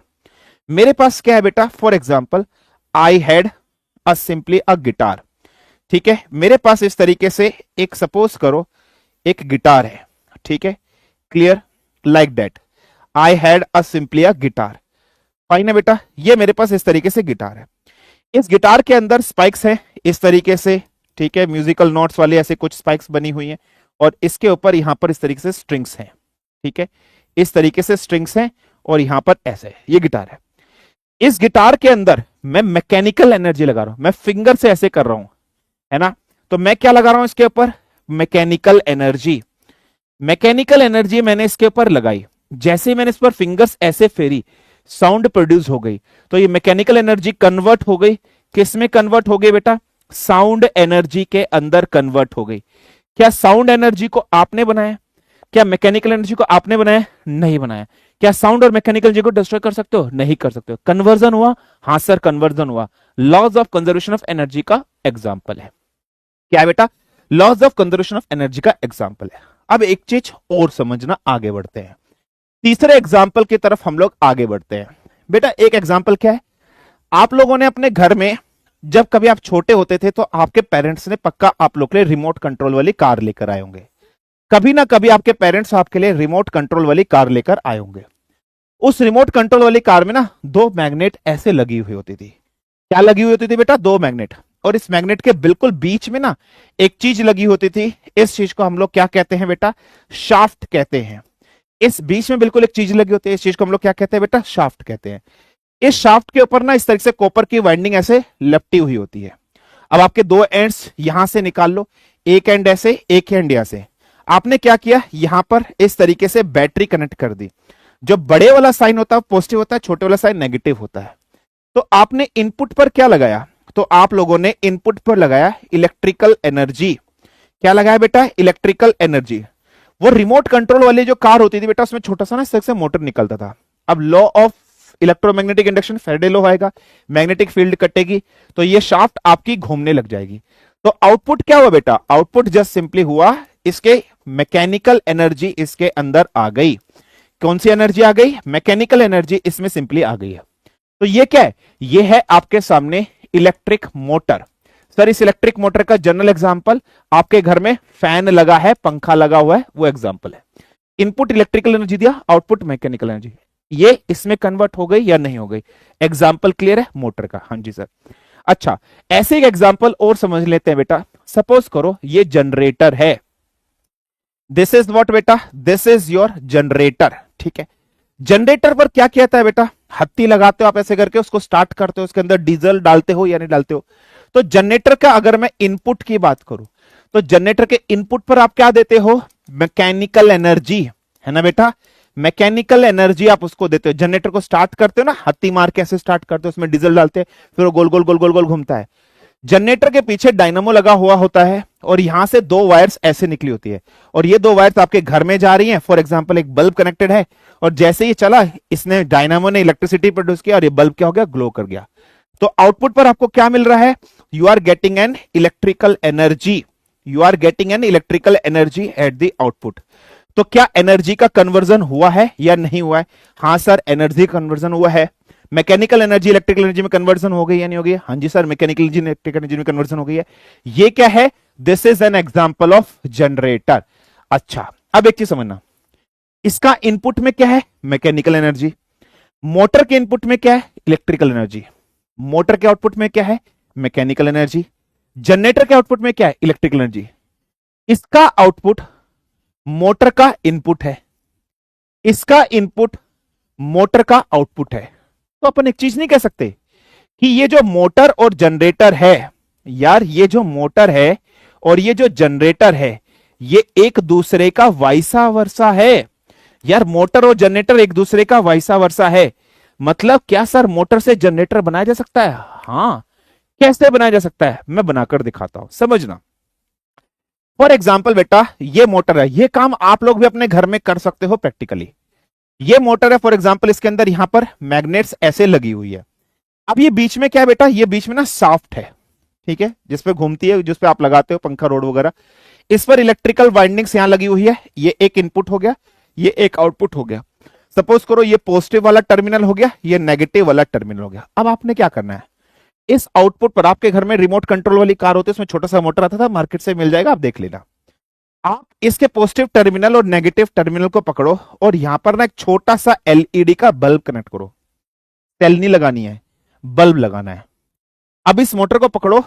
A: मेरे पास क्या है बेटा, for example I had a simply a guitar, ठीक है, मेरे पास इस तरीके से एक सपोज करो एक गिटार है, ठीक है, clear, like that, I had a simply a guitar, fine है बेटा। ये मेरे पास इस तरीके से गिटार है, इस गिटार के अंदर स्पाइक्स हैं इस तरीके से, ठीक है, म्यूजिकल नोट्स वाली ऐसे कुछ स्पाइक्स बनी हुई हैं, और इसके ऊपर यहां पर इस तरीके से स्ट्रिंग्स हैं, ठीक है, इस तरीके से स्ट्रिंग्स हैं, और यहां पर ऐसे ये गिटार है। इस गिटार के अंदर मैं मैकेनिकल एनर्जी लगा रहा हूं, मैं फिंगर से ऐसे कर रहा हूं, है ना, तो मैं क्या लगा रहा हूं इसके ऊपर, मैकेनिकल एनर्जी। मैकेनिकल एनर्जी मैंने इसके ऊपर लगाई, जैसे ही मैंने इस पर फिंगर्स ऐसे फेरी, साउंड प्रोड्यूस हो गई, तो ये मैकेनिकल एनर्जी कन्वर्ट हो गई, किस में कन्वर्ट हो गई बेटा, साउंड एनर्जी के अंदर कन्वर्ट हो गई। क्या साउंड एनर्जी को आपने बनाया? क्या मैकेनिकल एनर्जी को आपने बनाया? नहीं बनाया। क्या साउंड और मैकेनिकल एनर्जी को डिस्ट्रॉय कर सकते हो? नहीं कर सकते हो। कन्वर्जन हुआ? हाँ सर, कन्वर्जन हुआ। Laws of conservation of energy का एग्जाम्पल है। क्या है बेटा? Laws of conservation of energy का एग्जाम्पल है। अब एक चीज और समझना, आगे बढ़ते हैं, तीसरे एग्जाम्पल की तरफ हम लोग आगे बढ़ते हैं। बेटा एक एग्जाम्पल क्या है, आप लोगों ने अपने घर में जब कभी आप छोटे होते थे तो आपके पेरेंट्स ने पक्का आप लोग के लिए रिमोट कंट्रोल वाली कार लेकर आए होंगे। कभी ना कभी आपके पेरेंट्स आपके लिए रिमोट कंट्रोल वाली कार लेकर आए होंगे। उस रिमोट कंट्रोल वाली कार में ना दो मैग्नेट ऐसे लगी हुई होती थी। क्या लगी हुई होती थी बेटा? दो मैग्नेट। और इस मैग्नेट के बिल्कुल बीच में ना एक चीज लगी होती थी। इस चीज को हम लोग क्या कहते हैं बेटा? शाफ्ट कहते हैं। इस बीच में बिल्कुल एक चीज लगी होती है, इस चीज को हम लोग क्या कहते हैं बेटा? शाफ्ट कहते हैं। इस शाफ्ट के ऊपर ना इस तरह से कॉपर की वाइंडिंग ऐसे लपटी हुई होती है। अब आपके दो एंड्स यहां से निकाल लो, एक एंड ऐसे, एक एंड ऐसे। आपने क्या किया? यहां पर इस तरीके से बैटरी कनेक्ट कर दी। जो बड़े वाला साइन होता है पॉजिटिव होता है, छोटे वाला साइन नेगेटिव होता है। तो आपने इनपुट पर क्या लगाया? तो आप लोगों ने इनपुट पर लगाया इलेक्ट्रिकल एनर्जी। क्या लगाया बेटा? Electrical energy. वो रिमोट कंट्रोल वाली जो कार होती थी बेटा, उसमें छोटा सा ना इस तरह से मोटर निकलता था। अब law of electromagnetic induction, Faraday law आएगा, मैग्नेटिक फील्ड कटेगी तो ये शाफ्ट आपकी घूमने लग जाएगी। तो आउटपुट क्या हुआ बेटा? आउटपुट जस्ट सिंपली हुआ इसके मैकेनिकल एनर्जी इसके अंदर आ गई। कौन सी एनर्जी आ गई? मैकेनिकल एनर्जी इसमें सिंपली आ गई है। तो ये क्या है? ये है आपके सामने इलेक्ट्रिक मोटर। सर इस इलेक्ट्रिक मोटर का जनरल एग्जांपल, आपके घर में फैन लगा है, पंखा लगा हुआ है, वो एग्जांपल है। इनपुट इलेक्ट्रिकल एनर्जी दिया, आउटपुट मैकेनिकल एनर्जी। ये इसमें कन्वर्ट हो गई या नहीं हो गई? एग्जांपल क्लियर है मोटर का? हाँ जी सर। अच्छा, ऐसे एक एग्जांपल और समझ लेते हैं बेटा। सपोज करो ये जनरेटर है। दिस इज व्हाट बेटा? This is your generator. ठीक है, जनरेटर पर क्या कहता है बेटा? हत्ती लगाते हो आप ऐसे करके, उसको स्टार्ट करते हो, उसके अंदर डीजल डालते हो या नहीं डालते हो? तो जनरेटर का अगर मैं इनपुट की बात करूं तो जनरेटर के इनपुट पर आप क्या देते हो? मैकेनिकल एनर्जी, है ना बेटा? मैकेनिकल एनर्जी आप उसको देते हो। जनरेटर को स्टार्ट करते हो ना, हत्ती मार के ऐसे स्टार्ट करते हो, उसमें डीजल डालते हैं, फिर वो गोल गोल गोल गोल गोल घूमता है। जनरेटर के पीछे डायनामो लगा हुआ होता है और यहां से दो वायर्स ऐसे निकली होती है और ये दो वायर्स आपके घर में जा रही हैं। फॉर एग्जांपल एक बल्ब कनेक्टेड है और जैसे ही चला, इसने डायनामो ने इलेक्ट्रिसिटी प्रोड्यूस किया और ये बल्ब क्या हो गया? ग्लो कर गया। तो आउटपुट पर आपको क्या मिल रहा है? You are getting an electrical energy. You are getting an electrical energy at the output. तो क्या एनर्जी का कन्वर्जन हुआ है या नहीं हुआ है? हाँ सर, एनर्जी कन्वर्जन हुआ है। मैकेनिकल एनर्जी इलेक्ट्रिकल एनर्जी में कन्वर्जन हो गई या नहीं हो गई? हाँ जी sir, mechanical energy electrical energy में कन्वर्जन हो गई है। ये क्या है? This is an example of generator. अच्छा, अब एक चीज समझना, इसका इनपुट में क्या है? Mechanical energy. मोटर के इनपुट में क्या है? Electrical energy. मोटर के आउटपुट में क्या है? Mechanical energy. जनरेटर के आउटपुट में क्या है? Electrical energy. इसका आउटपुट मोटर का इनपुट है, इसका इनपुट मोटर का आउटपुट है। तो अपन एक चीज नहीं कह सकते कि ये जो मोटर और जनरेटर है, यार ये जो मोटर है और ये जो जनरेटर है, ये एक दूसरे का वाइसा वर्सा है। यार मोटर और जनरेटर एक दूसरे का वाइसा वर्सा है। मतलब क्या सर, मोटर से जनरेटर बनाया जा सकता है? हाँ, कैसे बनाया जा सकता है? मैं बनाकर दिखाता हूं, समझना। फॉर एग्जाम्पल बेटा, ये मोटर है, ये काम आप लोग भी अपने घर में कर सकते हो प्रैक्टिकली। ये मोटर है, फॉर एग्जाम्पल इसके अंदर यहां पर मैग्नेट्स ऐसे लगी हुई है। अब ये बीच में क्या है बेटा? ये बीच में ना शाफ्ट है, ठीक है, जिसपे घूमती है, जिसपे आप लगाते हो पंखा, रोड वगैरह। इस पर इलेक्ट्रिकल वाइंडिंग्स यहां लगी हुई है। ये एक इनपुट हो गया, ये एक आउटपुट हो गया। सपोज करो ये पॉजिटिव वाला टर्मिनल हो गया, ये नेगेटिव वाला टर्मिनल हो गया। अब आपने क्या करना है? इस आउटपुट पर, आपके घर में रिमोट कंट्रोल वाली कार होती है, उसमें छोटा सा मोटर आता था, मार्केट से मिल जाएगा, आप देख लेना। आप इसके पॉजिटिव टर्मिनल और नेगेटिव टर्मिनल को पकड़ो और यहां पर ना एक छोटा सा एलईडी का बल्ब कनेक्ट करो। सेल नहीं लगानी है, बल्ब लगाना है। अब इस मोटर को पकड़ो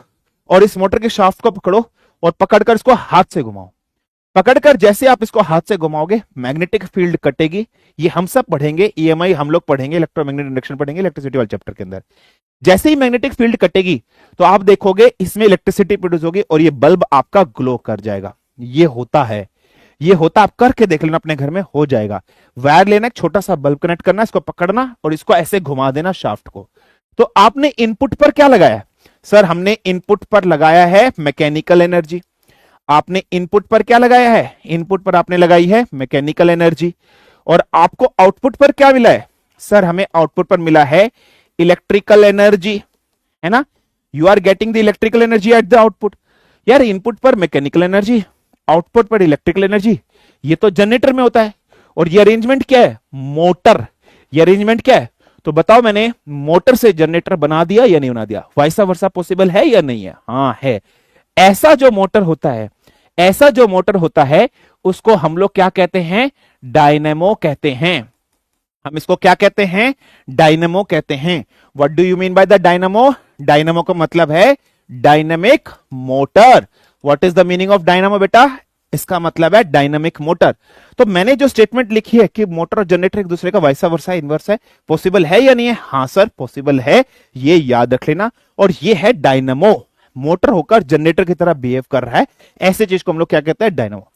A: और इस मोटर के शाफ्ट को पकड़ो और पकड़कर इसको हाथ से घुमाओ। पकड़कर जैसे आप इसको हाथ से घुमाओगे, मैग्नेटिक फील्ड कटेगी। ये हम सब पढ़ेंगे, ईएमआई हम लोग पढ़ेंगे, इलेक्ट्रोमैग्नेटिक इंडक्शन पढ़ेंगे इलेक्ट्रिसिटी वाले चैप्टर के अंदर। जैसे ही मैग्नेटिक फील्ड कटेगी तो आप देखोगे इसमें इलेक्ट्रिसिटी प्रोड्यूस होगी और ये बल्ब आपका ग्लो कर जाएगा। ये होता है, ये होता, आप करके देख लेना अपने घर में, हो जाएगा। वायर लेना, एक छोटा सा बल्ब कनेक्ट करना, इसको पकड़ना और इसको ऐसे घुमा देना शाफ्ट को। तो आपने इनपुट पर क्या लगाया? सर हमने इनपुट पर लगाया है मैकेनिकल एनर्जी। आपने इनपुट पर क्या लगाया है? इनपुट पर आपने लगाई है मैकेनिकल एनर्जी। और आपको आउटपुट पर क्या मिला है? सर हमें आउटपुट पर मिला है इलेक्ट्रिकल एनर्जी, है ना? You are getting the electrical energy at the output. यार इनपुट पर मैकेनिकल एनर्जी, आउटपुट पर इलेक्ट्रिकल एनर्जी, ये तो जनरेटर में होता है। और ये अरेंजमेंट क्या है? मोटर। ये अरेंजमेंट क्या है? तो बताओ, मैंने मोटर से जनरेटर बना दिया या नहीं बना दिया? वाइसा वर्सा पॉसिबल है या नहीं है? हाँ है। ऐसा जो मोटर होता है, ऐसा जो मोटर होता है, उसको हम लोग क्या कहते हैं? डायनेमो कहते हैं। हम इसको क्या कहते हैं? डायनेमो कहते हैं। What do you mean by the dynamo? Dynamo का मतलब है dynamic motor. What is the meaning of dynamo बेटा? इसका मतलब है डायनामिक मोटर। तो मैंने जो स्टेटमेंट लिखी है कि मोटर और जनरेटर एक दूसरे का वाइसा वर्सा इनवर्स है, पॉसिबल है या नहीं है? हाँ सर पॉसिबल है, ये याद रख लेना। और ये है डायनामो, मोटर होकर जनरेटर की तरह बिहेव कर रहा है, ऐसे चीज को हम लोग क्या कहते हैं? डायनामो।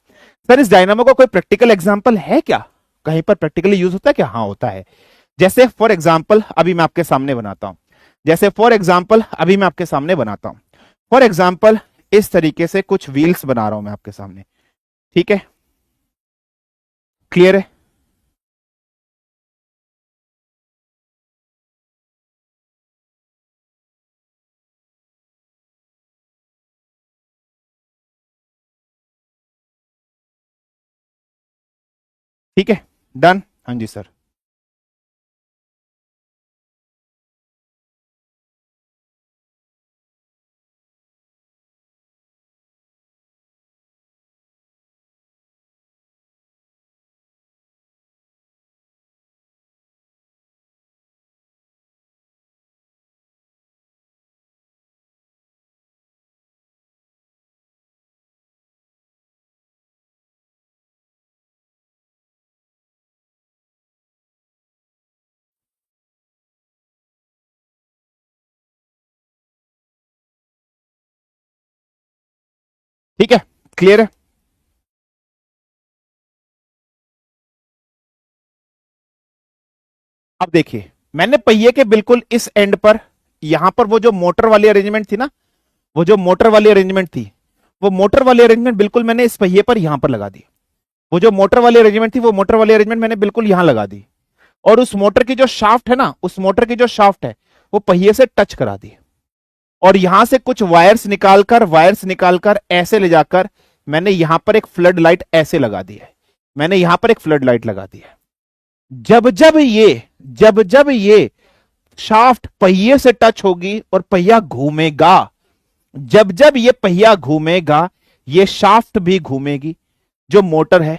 A: सर इस डायनामो का कोई प्रैक्टिकल एग्जाम्पल है क्या? कहीं पर प्रैक्टिकली यूज होता है क्या? हाँ होता है। जैसे फॉर एग्जाम्पल अभी मैं आपके सामने बनाता हूं, जैसे फॉर एग्जाम्पल अभी मैं आपके सामने बनाता हूं, फॉर एग्जाम्पल इस तरीके से कुछ व्हील्स बना रहा हूं मैं आपके सामने, ठीक है? क्लियर है? ठीक है, डन। हाँ जी सर। ठीक है, क्लियर है? अब देखिए, मैंने पहिए के बिल्कुल इस एंड पर, यहां पर वो जो मोटर वाली अरेंजमेंट थी ना, वो जो मोटर वाली अरेंजमेंट थी, वो मोटर वाली अरेंजमेंट बिल्कुल मैंने इस पहिए पर यहां पर लगा दी। वो जो मोटर वाली अरेंजमेंट थी, वो मोटर वाली अरेंजमेंट मैंने बिल्कुल यहां लगा दी। और उस मोटर की जो शाफ्ट है ना, उस मोटर की जो शाफ्ट है, वो पहिए से टच करा दी। और यहां से कुछ वायर्स निकालकर ऐसे ले जाकर मैंने यहां पर एक फ्लड लाइट ऐसे लगा दी है। मैंने यहां पर एक फ्लड लाइट लगा दी है। जब जब ये शाफ्ट पहिए से टच होगी और पहिया घूमेगा, जब जब ये पहिया घूमेगा, ये शाफ्ट भी घूमेगी, जो मोटर है।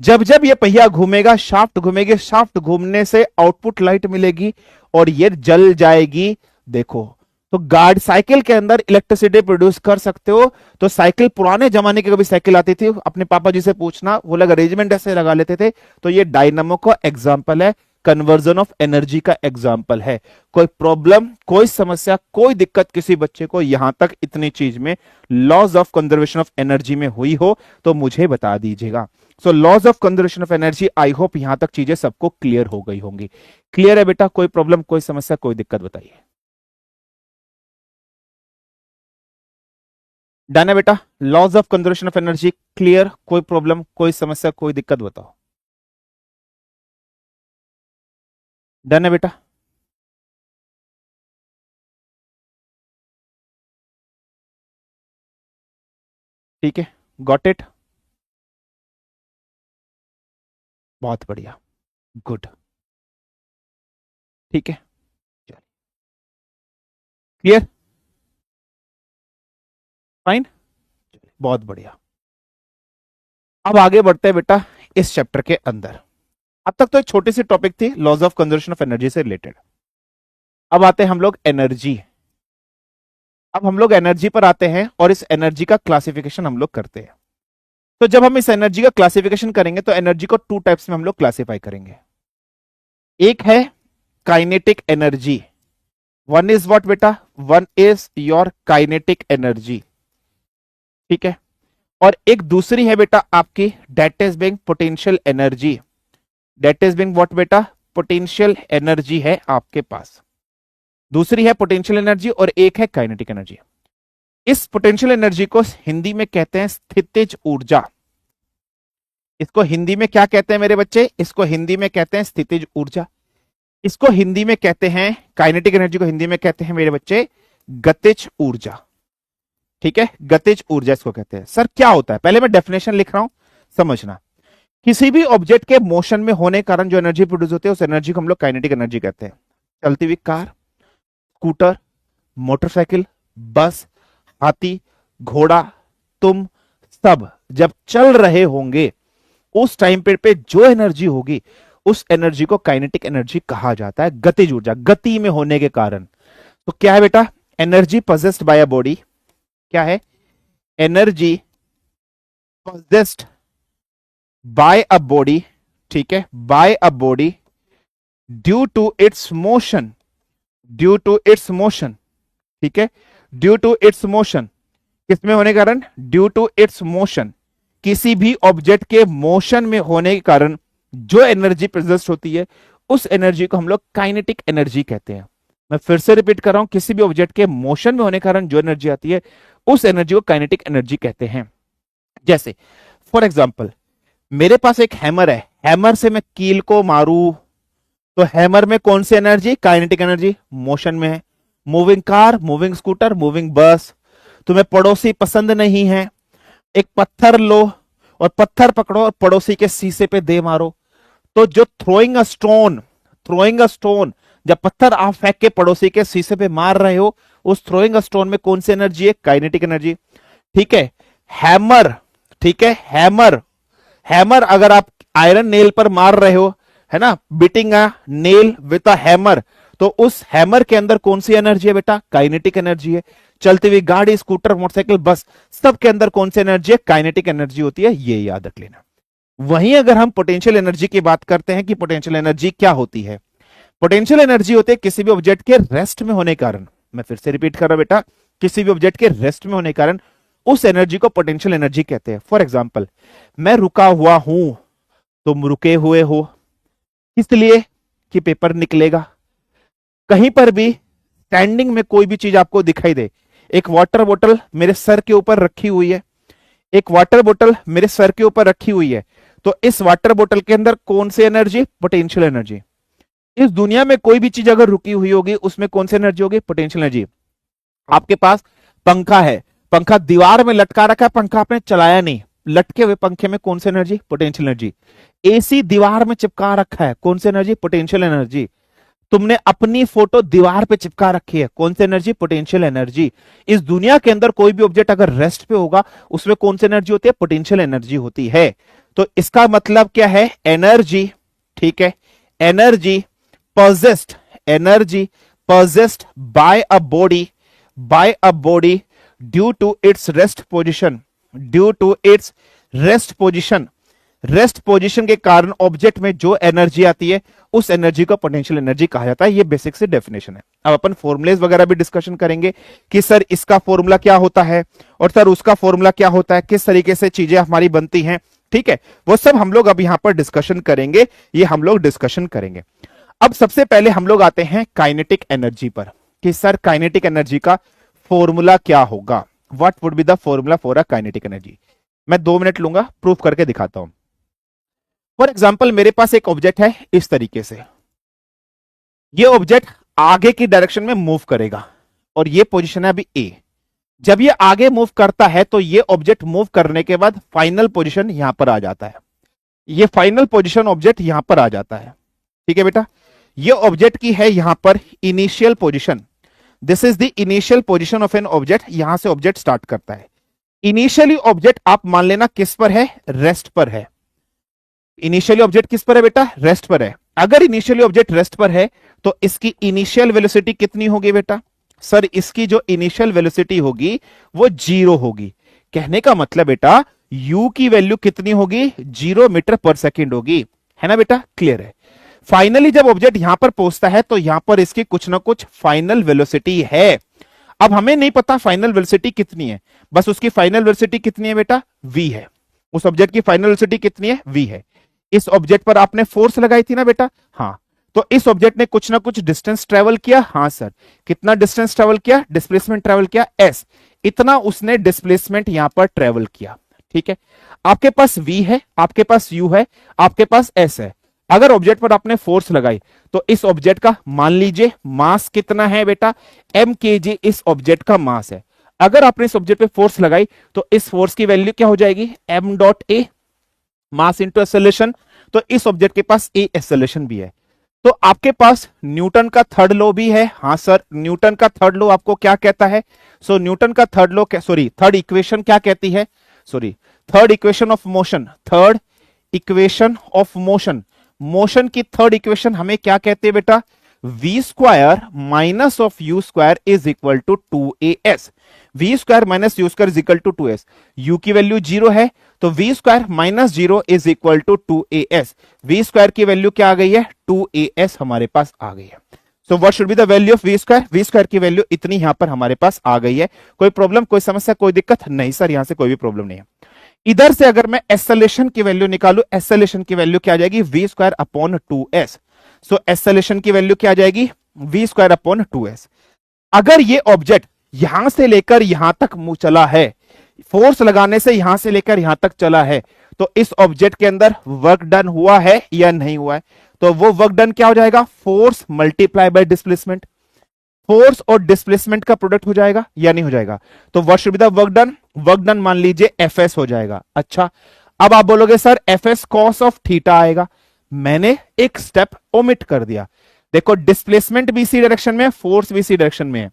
A: जब जब ये पहिया घूमेगा, शाफ्ट घूमेगी, शाफ्ट घूमने से आउटपुट लाइट मिलेगी और ये जल जाएगी। देखो, तो गार्ड साइकिल के अंदर इलेक्ट्रिसिटी प्रोड्यूस कर सकते हो। तो साइकिल, पुराने जमाने की कभी साइकिल आती थी, अपने पापा जी से पूछना, वो लोग अरेंजमेंट ऐसे लगा लेते थे। तो ये डायनामो का एग्जाम्पल है, कन्वर्जन ऑफ एनर्जी का एग्जाम्पल है। कोई प्रॉब्लम, कोई समस्या, कोई दिक्कत किसी बच्चे को यहां तक इतनी चीज में, laws of conservation of energy में हुई हो तो मुझे बता दीजिएगा। So laws of conservation of energy, I hope यहां तक चीजें सबको क्लियर हो गई होंगी। क्लियर है बेटा? कोई प्रॉब्लम, कोई समस्या, कोई दिक्कत बताइए। डन है बेटा? Laws of conservation of energy clear? कोई प्रॉब्लम, कोई समस्या, कोई दिक्कत बताओ। डन है बेटा? ठीक है, गॉट इट। बहुत बढ़िया, गुड। ठीक है, क्लियर, फाइन, बहुत बढ़िया। अब आगे बढ़ते हैं बेटा इस चैप्टर के अंदर। अब तक तो एक छोटी सी टॉपिक थी laws of conservation of energy से रिलेटेड। अब आते हैं हम लोग एनर्जी। अब हम लोग एनर्जी पर आते हैं और इस एनर्जी का क्लासिफिकेशन हम लोग करते हैं। तो जब हम इस एनर्जी का क्लासिफिकेशन करेंगे तो एनर्जी को टू टाइप्स में हम लोग क्लासिफाई करेंगे। एक है kinetic energy. One is what बेटा? One is your kinetic energy, ठीक है। और एक दूसरी है बेटा आपकी, that is being potential energy. That is being what बेटा? पोटेंशियल एनर्जी है आपके पास। दूसरी है पोटेंशियल एनर्जी और एक है काइनेटिक एनर्जी। इस पोटेंशियल एनर्जी को हिंदी में कहते हैं स्थितिज ऊर्जा। इसको हिंदी में क्या कहते हैं मेरे बच्चे? इसको हिंदी में कहते हैं स्थितिज ऊर्जा। इसको हिंदी में कहते हैं, काइनेटिक एनर्जी को हिंदी में कहते हैं मेरे बच्चे गतिज ऊर्जा, ठीक है। गतिज ऊर्जा इसको कहते हैं। सर क्या होता है? पहले मैं डेफिनेशन लिख रहा हूं, समझना। किसी भी ऑब्जेक्ट के मोशन में होने के कारण जो एनर्जी प्रोड्यूस होती है, उस एनर्जी को हम लोग काइनेटिक एनर्जी कहते हैं। चलती हुई कार, स्कूटर, मोटरसाइकिल, बस, हाथी, घोड़ा, तुम सब जब चल रहे होंगे, उस टाइम पे जो एनर्जी होगी उस एनर्जी को काइनेटिक एनर्जी कहा जाता है, गतिज ऊर्जा, गति में होने के कारण। तो क्या है बेटा, energy possessed by a body, क्या है, energy possessed by a body, ठीक है, by a body due to its motion, due to its motion, ठीक है, ड्यू टू इट्स मोशन, किसमें होने के कारण, ड्यू टू इट्स मोशन, किसी भी ऑब्जेक्ट के मोशन में होने के कारण जो एनर्जी प्रोड्यूस होती है उस एनर्जी को हम लोग काइनेटिक एनर्जी कहते हैं। मैं फिर से रिपीट कर रहा हूं, किसी भी ऑब्जेक्ट के मोशन में होने के कारण जो एनर्जी आती है उस एनर्जी को काइनेटिक एनर्जी कहते हैं। जैसे फॉर एग्जांपल मेरे पास एक हैमर है, हैमर से मैं कील को मारूं तो हैमर में कौन सी एनर्जी, काइनेटिक एनर्जी, मोशन में है। Moving car, moving scooter, moving बस, तुम्हें पड़ोसी पसंद नहीं है, एक पत्थर लो और पत्थर पकड़ो और पड़ोसी के शीशे पे दे मारो, तो जो थ्रोइंग अ स्टोन, जब पत्थर आप फेंक के पड़ोसी के शीशे पे मार रहे हो, उस थ्रोइंग अ स्टोन में कौन सी एनर्जी है, काइनेटिक एनर्जी। ठीक है, हैमर, ठीक है, हैमर अगर आप आयरन नेल पर मार रहे हो, है ना, beating a nail with a hammer, तो उस हैमर के अंदर कौन सी एनर्जी है बेटा, काइनेटिक एनर्जी है। चलती हुई गाड़ी, स्कूटर, मोटरसाइकिल, बस, सब के अंदर कौन सी एनर्जी है, काइनेटिक एनर्जी होती है, ये याद रख लेना। वहीं अगर हम पोटेंशियल एनर्जी की बात करते हैं कि पोटेंशियल एनर्जी क्या होती है, पोटेंशियल एनर्जी होती है किसी भी ऑब्जेक्ट के रेस्ट में होने के कारण, मैं फिर से रिपीट कर रहा हूं बेटा, किसी भी ऑब्जेक्ट के रेस्ट में होने के कारण उस एनर्जी को पोटेंशियल एनर्जी कहते हैं। फॉर एग्जाम्पल मैं रुका हुआ हूं, तुम रुके हुए हो, इसलिए कि पेपर निकलेगा। कहीं पर भी स्टैंडिंग में कोई भी चीज आपको दिखाई दे, एक वाटर बोतल मेरे सर के ऊपर रखी हुई है, एक वाटर बोतल मेरे सर के ऊपर रखी हुई है, तो इस वाटर बोतल के अंदर कौन सी एनर्जी, पोटेंशियल एनर्जी। इस दुनिया में कोई भी चीज अगर रुकी हुई होगी उसमें कौन सी एनर्जी होगी, पोटेंशियल एनर्जी। आपके पास पंखा है, पंखा दीवार में लटका रखा है, पंखा आपने चलाया नहीं, लटके हुए पंखे में कौन सी एनर्जी, पोटेंशियल एनर्जी। एसी दीवार में चिपका रखा है, कौन सी एनर्जी, पोटेंशियल एनर्जी। तुमने अपनी फोटो दीवार पे चिपका रखी है, कौन सी एनर्जी, पोटेंशियल एनर्जी। इस दुनिया के अंदर कोई भी ऑब्जेक्ट अगर रेस्ट पे होगा उसमें कौन सी एनर्जी होती है, पोटेंशियल एनर्जी होती है। तो इसका मतलब क्या है, एनर्जी, ठीक है, energy possessed by a body due to its rest position, rest position के कारण ऑब्जेक्ट में जो एनर्जी आती है उस एनर्जी को पोटेंशियल एनर्जी कहा जाता है। ये बेसिक से डेफिनेशन है। अब अपन फॉर्मुलेज वगैरह भी डिस्कशन करेंगे कि सर इसका फॉर्मूला क्या होता है और सर उसका फॉर्मूला क्या होता है, किस तरीके से चीजें हमारी बनती हैं, ठीक है, वो सब हम लोग अब यहां पर डिस्कशन करेंगे, ये हम लोग डिस्कशन करेंगे। अब सबसे पहले हम लोग आते हैं काइनेटिक एनर्जी पर कि सर काइनेटिक एनर्जी का फॉर्मूला क्या होगा, what would be the formula for a kinetic energy. मैं 2 मिनट लूंगा, प्रूफ करके दिखाता हूं। फॉर एग्जाम्पल मेरे पास एक ऑब्जेक्ट है इस तरीके से, ये ऑब्जेक्ट आगे की डायरेक्शन में मूव करेगा और ये पोजीशन है अभी ए। जब ये आगे मूव करता है तो ये ऑब्जेक्ट मूव करने के बाद फाइनल पोजीशन यहां पर आ जाता है, ये फाइनल पोजीशन ऑब्जेक्ट यहां पर आ जाता है, ठीक है बेटा। ये ऑब्जेक्ट की है यहां पर initial position, this is the initial position of an object, यहां से ऑब्जेक्ट स्टार्ट करता है। इनिशियली ऑब्जेक्ट आप मान लेना किस पर है, रेस्ट पर है। इनिशियली ऑब्जेक्ट किस पर है बेटा, रेस्ट पर है। अगर इनिशियली ऑब्जेक्ट रेस्ट पर है तो इसकी इनिशियल वेलोसिटी कितनी होगी बेटा, सर इसकी जो इनिशियल वेलोसिटी होगी वो 0 होगी। कहने का मतलब बेटा u की वैल्यू कितनी होगी, 0 मीटर पर सेकेंड होगी, है ना बेटा, क्लियर है। फाइनली जब ऑब्जेक्ट यहां पर पहुंचता है तो यहां पर इसकी कुछ ना कुछ फाइनल वेलोसिटी है। अब हमें नहीं पता फाइनल वेलोसिटी कितनी है, बस उसकी फाइनल वेलोसिटी कितनी है बेटा, v है। उस ऑब्जेक्ट की फाइनल वेलोसिटी कितनी है, v है। इस ऑब्जेक्ट पर आपने फोर्स लगाई थी ना बेटा, हाँ, तो इस ऑब्जेक्ट ने कुछ ना कुछ डिस्टेंस ट्रेवल किया, हाँ सर, कितना डिस्टेंस ट्रेवल किया, डिस्प्लेसमेंट ट्रेवल किया s, इतना उसने डिस्प्लेसमेंट यहां पर ट्रेवल किया, ठीक है। आपके पास v है, आपके पास u है, आपके पास s है। अगर ऑब्जेक्ट पर आपने फोर्स लगाई तो इस ऑब्जेक्ट का मान लीजिए मास कितना है बेटा, m kg इस ऑब्जेक्ट का मास है। अगर आपने इस ऑब्जेक्ट पे फोर्स लगाई तो इस फोर्स की वैल्यू क्या हो जाएगी, m dot a, mass into acceleration, तो इस ऑब्जेक्ट के पास a एक्सेलरेशन भी है। तो आपके पास न्यूटन का थर्ड लॉ भी है, हाँ सर, न्यूटन का थर्ड लॉ आपको क्या कहता है, सो न्यूटन का third law, sorry third equation क्या कहती है, sorry third equation of motion, third equation of motion, motion की थर्ड इक्वेशन हमें क्या कहते हैं बेटा, v square minus of you square is equal to 2as। We square minus you square is equal to 2s। You की value 0 है तो v square minus 0 is equal to 2as। We square की value क्या आ गई है, 2as हमारे पास आ गई है। So what should be the value of v square, v square की वैल्यू इतनी यहां पर हमारे पास आ गई है। कोई प्रॉब्लम, कोई समस्या, कोई दिक्कत नहीं सर, यहां से कोई भी प्रॉब्लम नहीं है। इधर से अगर मैं एक्सेलेरेशन की वैल्यू निकालू, एक्सेलेरेशन की वैल्यू क्या आ जाएगी, v square upon 2s। So acceleration की वैल्यू क्या आ जाएगी, वी स्क्वायर अपॉन 2s। अगर ये ऑब्जेक्ट यहां से लेकर यहां तक मुंह चला है, फोर्स लगाने से यहां से लेकर यहां तक चला है, तो इस ऑब्जेक्ट के अंदर वर्क डन हुआ है या नहीं हुआ है, तो वो वर्क डन क्या हो जाएगा, force multiply by displacement. Force और डिस्प्लेसमेंट का प्रोडक्ट हो जाएगा या नहीं हो जाएगा, तो what should be the work done, work done मान लीजिए एफएस हो जाएगा। अच्छा, अब आप बोलोगे sir FS cos of theta आएगा, मैंने एक स्टेप ओमिट कर दिया। देखो डिस्प्लेसमेंट भी इसी डायरेक्शन में, फोर्स भी इसी डायरेक्शन में है,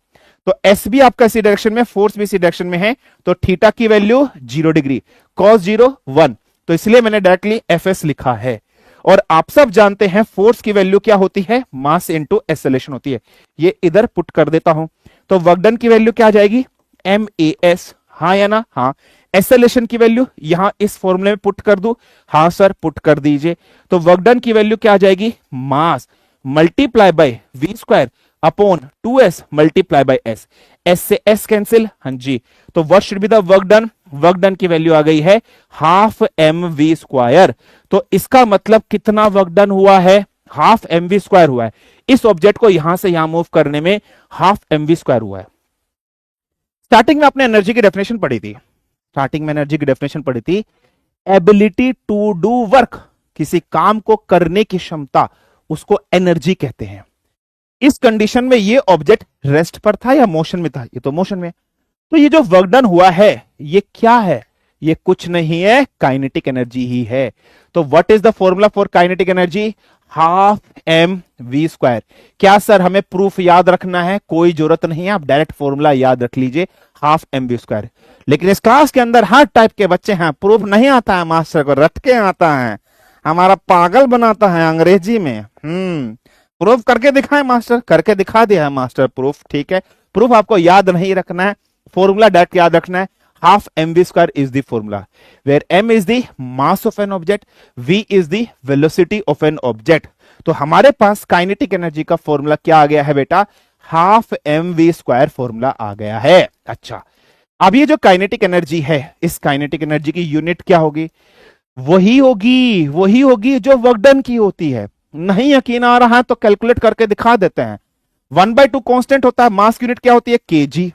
A: तो एस भी आपका इसी डायरेक्शन में, फोर्स भी इसी डायरेक्शन में है, तो थीटा की वैल्यू 0 डिग्री, कॉस 0 1, तो इसलिए मैंने डायरेक्टली एफएस लिखा है। और आप सब जानते हैं फोर्स की वैल्यू क्या होती है, मास इनटू एक्सेलरेशन होती है। ये इधर पुट कर देता हूं, तो वर्क डन की वैल्यू क्या आ जाएगी, एम ए एस, हाँ या ना, हाँ। एक्सेलरेशन की वैल्यू यहां इस फॉर्मूले में पुट कर दूं, हाँ सर पुट कर दीजिए। तो वर्क डन की वैल्यू क्या आ जाएगी, mass multiply by v square upon 2s multiply by s, s से s कैंसिल, हाँ जी। तो what should be the work done, work done की वैल्यू आ गई है हाफ एम वी स्क्वायर। तो इसका मतलब कितना वर्क डन हुआ है, हाफ एम वी स्क्वायर हुआ है। इस ऑब्जेक्ट को यहां से यहां मूव करने में हाफ एम वी स्क्वायर हुआ है। स्टार्टिंग में आपने एनर्जी की डेफिनेशन पढ़ी थी, स्टार्टिंग में एनर्जी की डेफिनेशन पढ़ी थी, एबिलिटी टू डू वर्क, किसी काम को करने की क्षमता, उसको एनर्जी कहते हैं। इस कंडीशन में ये ऑब्जेक्ट रेस्ट पर था या मोशन में था, ये तो मोशन में। तो ये जो वर्क डन हुआ है ये क्या है, ये कुछ नहीं है, काइनेटिक एनर्जी ही है। तो what is the formula for kinetic energy, half M we square. क्या सर हमें प्रूफ याद रखना है, कोई जरूरत नहीं है, आप डायरेक्ट फॉर्मूला याद रख लीजिए, हाफ एम वी स्क्वायर। लेकिन इस क्लास के अंदर हर टाइप के बच्चे हैं, प्रूफ नहीं आता है, मास्टर को रट के आता है, हमारा पागल बनाता है अंग्रेजी में। प्रूफ करके दिखाएं मास्टर, करके दिखा दिया है मास्टर प्रूफ, ठीक है। प्रूफ आपको याद नहीं रखना है, फॉर्मूला डायरेक्ट याद रखना है, half M we square is the formula, where M is the mass of an object, V is the velocity of an object. तो हमारे पास काइनेटिक एनर्जी का फॉर्मूला क्या आ गया है बेटा, half M we square formula आ गया है। अच्छा, अब ये जो काइनेटिक एनर्जी है, इस काइनेटिक एनर्जी की यूनिट क्या होगी, वही होगी जो वर्क डन की होती है। नहीं यकीन आ रहा है तो कैलकुलेट करके दिखा देते हैं। 1/2 कांस्टेंट होता है, मास यूनिट क्या होती है, केजी।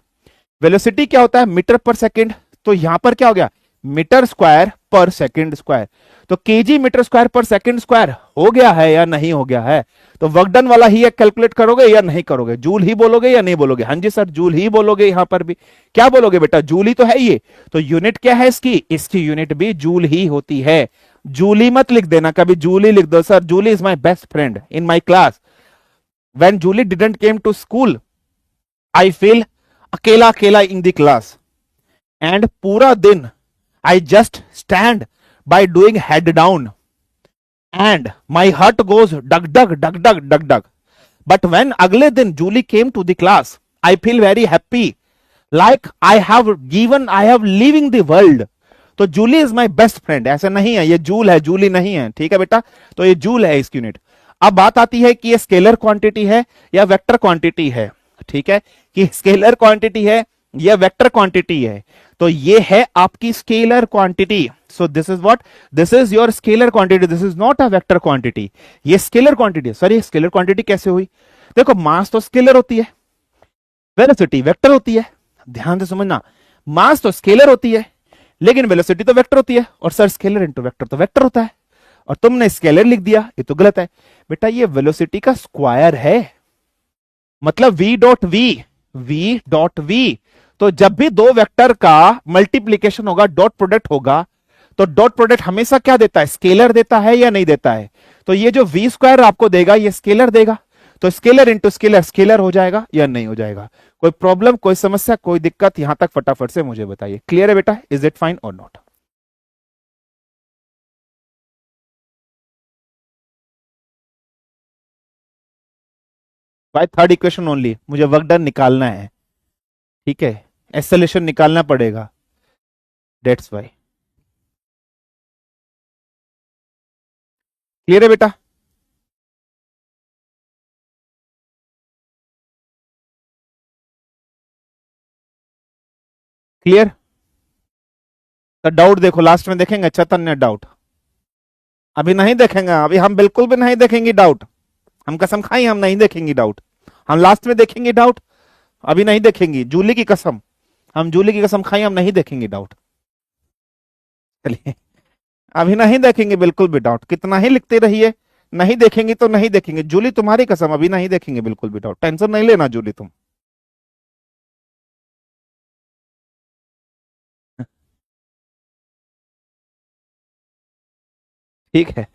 A: वेलोसिटी क्या होता है, मीटर पर सेकंड, तो यहां पर क्या हो गया, मीटर स्क्वायर पर सेकंड स्क्वायर। तो केजी मीटर स्क्वायर पर सेकंड स्क्वायर हो गया है या नहीं हो गया है, तो वर्क डन वाला ही कैलकुलेट करोगे या नहीं करोगे, जूल ही बोलोगे या नहीं बोलोगे, हाँ जी सर जूल ही बोलोगे, यहां पर भी क्या बोलोगे बेटा, जूल ही तो है ये। तो यूनिट क्या है इसकी, इसकी यूनिट भी जूल ही होती है। जूली मत लिख देना, कभी जूली लिख दो, sir Julie is my best friend in my class. When Julie didn't came to school, I feel अकेला अकेला in the class, and पूरा दिन I just stand by doing head down, and my heart goes dug dug dug dug dug dug. But when अगले दिन Julie came to the class, I feel very happy, like I have leaving the world. तो Julie is my best friend, ऐसा नहीं है, ये joule है, जूली नहीं है, ठीक है बेटा, तो ये जूल है इसकी यूनिट। अब बात आती है कि ये स्केलर क्वांटिटी है या वेक्टर क्वांटिटी है, ठीक है, कि स्केलर क्वांटिटी है या वेक्टर क्वांटिटी है। तो ये है आपकी scalar quantity. So this is what, this is your scalar quantity, this is not a vector quantity, ये स्केलर क्वांटिटी है। सर ये स्केलर क्वांटिटी कैसे हुई, देखो मास तो स्केलर होती है, वेलोसिटी वेक्टर होती है, ध्यान से समझना, मास तो स्केलर होती है लेकिन वेलोसिटी तो वेक्टर होती है, और सर स्केलर इनटू वेक्टर तो वेक्टर होता है, और तुमने स्केलर लिख दिया, ये तो गलत है बेटा, ये वेलोसिटी का स्क्वायर है, मतलब v डॉट वी। तो जब भी दो वेक्टर का मल्टीप्लीकेशन होगा, डॉट प्रोडक्ट होगा, तो डॉट प्रोडक्ट हमेशा क्या देता है, स्केलर देता है या नहीं देता है। तो ये जो वी स्क्वायर आपको देगा ये स्केलर देगा, तो स्केलर इंटू स्केलर स्केलर हो जाएगा या नहीं हो जाएगा। कोई प्रॉब्लम, कोई समस्या, कोई दिक्कत, यहां तक फटाफट से मुझे बताइए। क्लियर है बेटा, इज इट फाइन और नॉट। भाई थर्ड इक्वेशन ओनली, मुझे वर्क डन निकालना है, ठीक है, एक्सेलेरेशन निकालना पड़ेगा, डेट्स वाई। क्लियर है बेटा? क्लियर? तो डाउट देखो, लास्ट में देखेंगे चैतन्य डाउट, अभी नहीं देखेंगे, अभी हम बिल्कुल भी नहीं देखेंगे डाउट, हम कसम खाई हम नहीं देखेंगे डाउट, हम लास्ट में देखेंगे डाउट, अभी नहीं देखेंगे, जूली की कसम, हम जूली की कसम खाई हम नहीं देखेंगे डाउट। चलिए अभी नहीं देखेंगे बिल्कुल भी डाउट, कितना ही लिखते रहिए, नहीं देखेंगे तो नहीं देखेंगे, जूली तुम्हारी कसम अभी नहीं देखेंगे बिल्कुल भी डाउट, टेंशन नहीं लेना जूली तुम। ठीक है,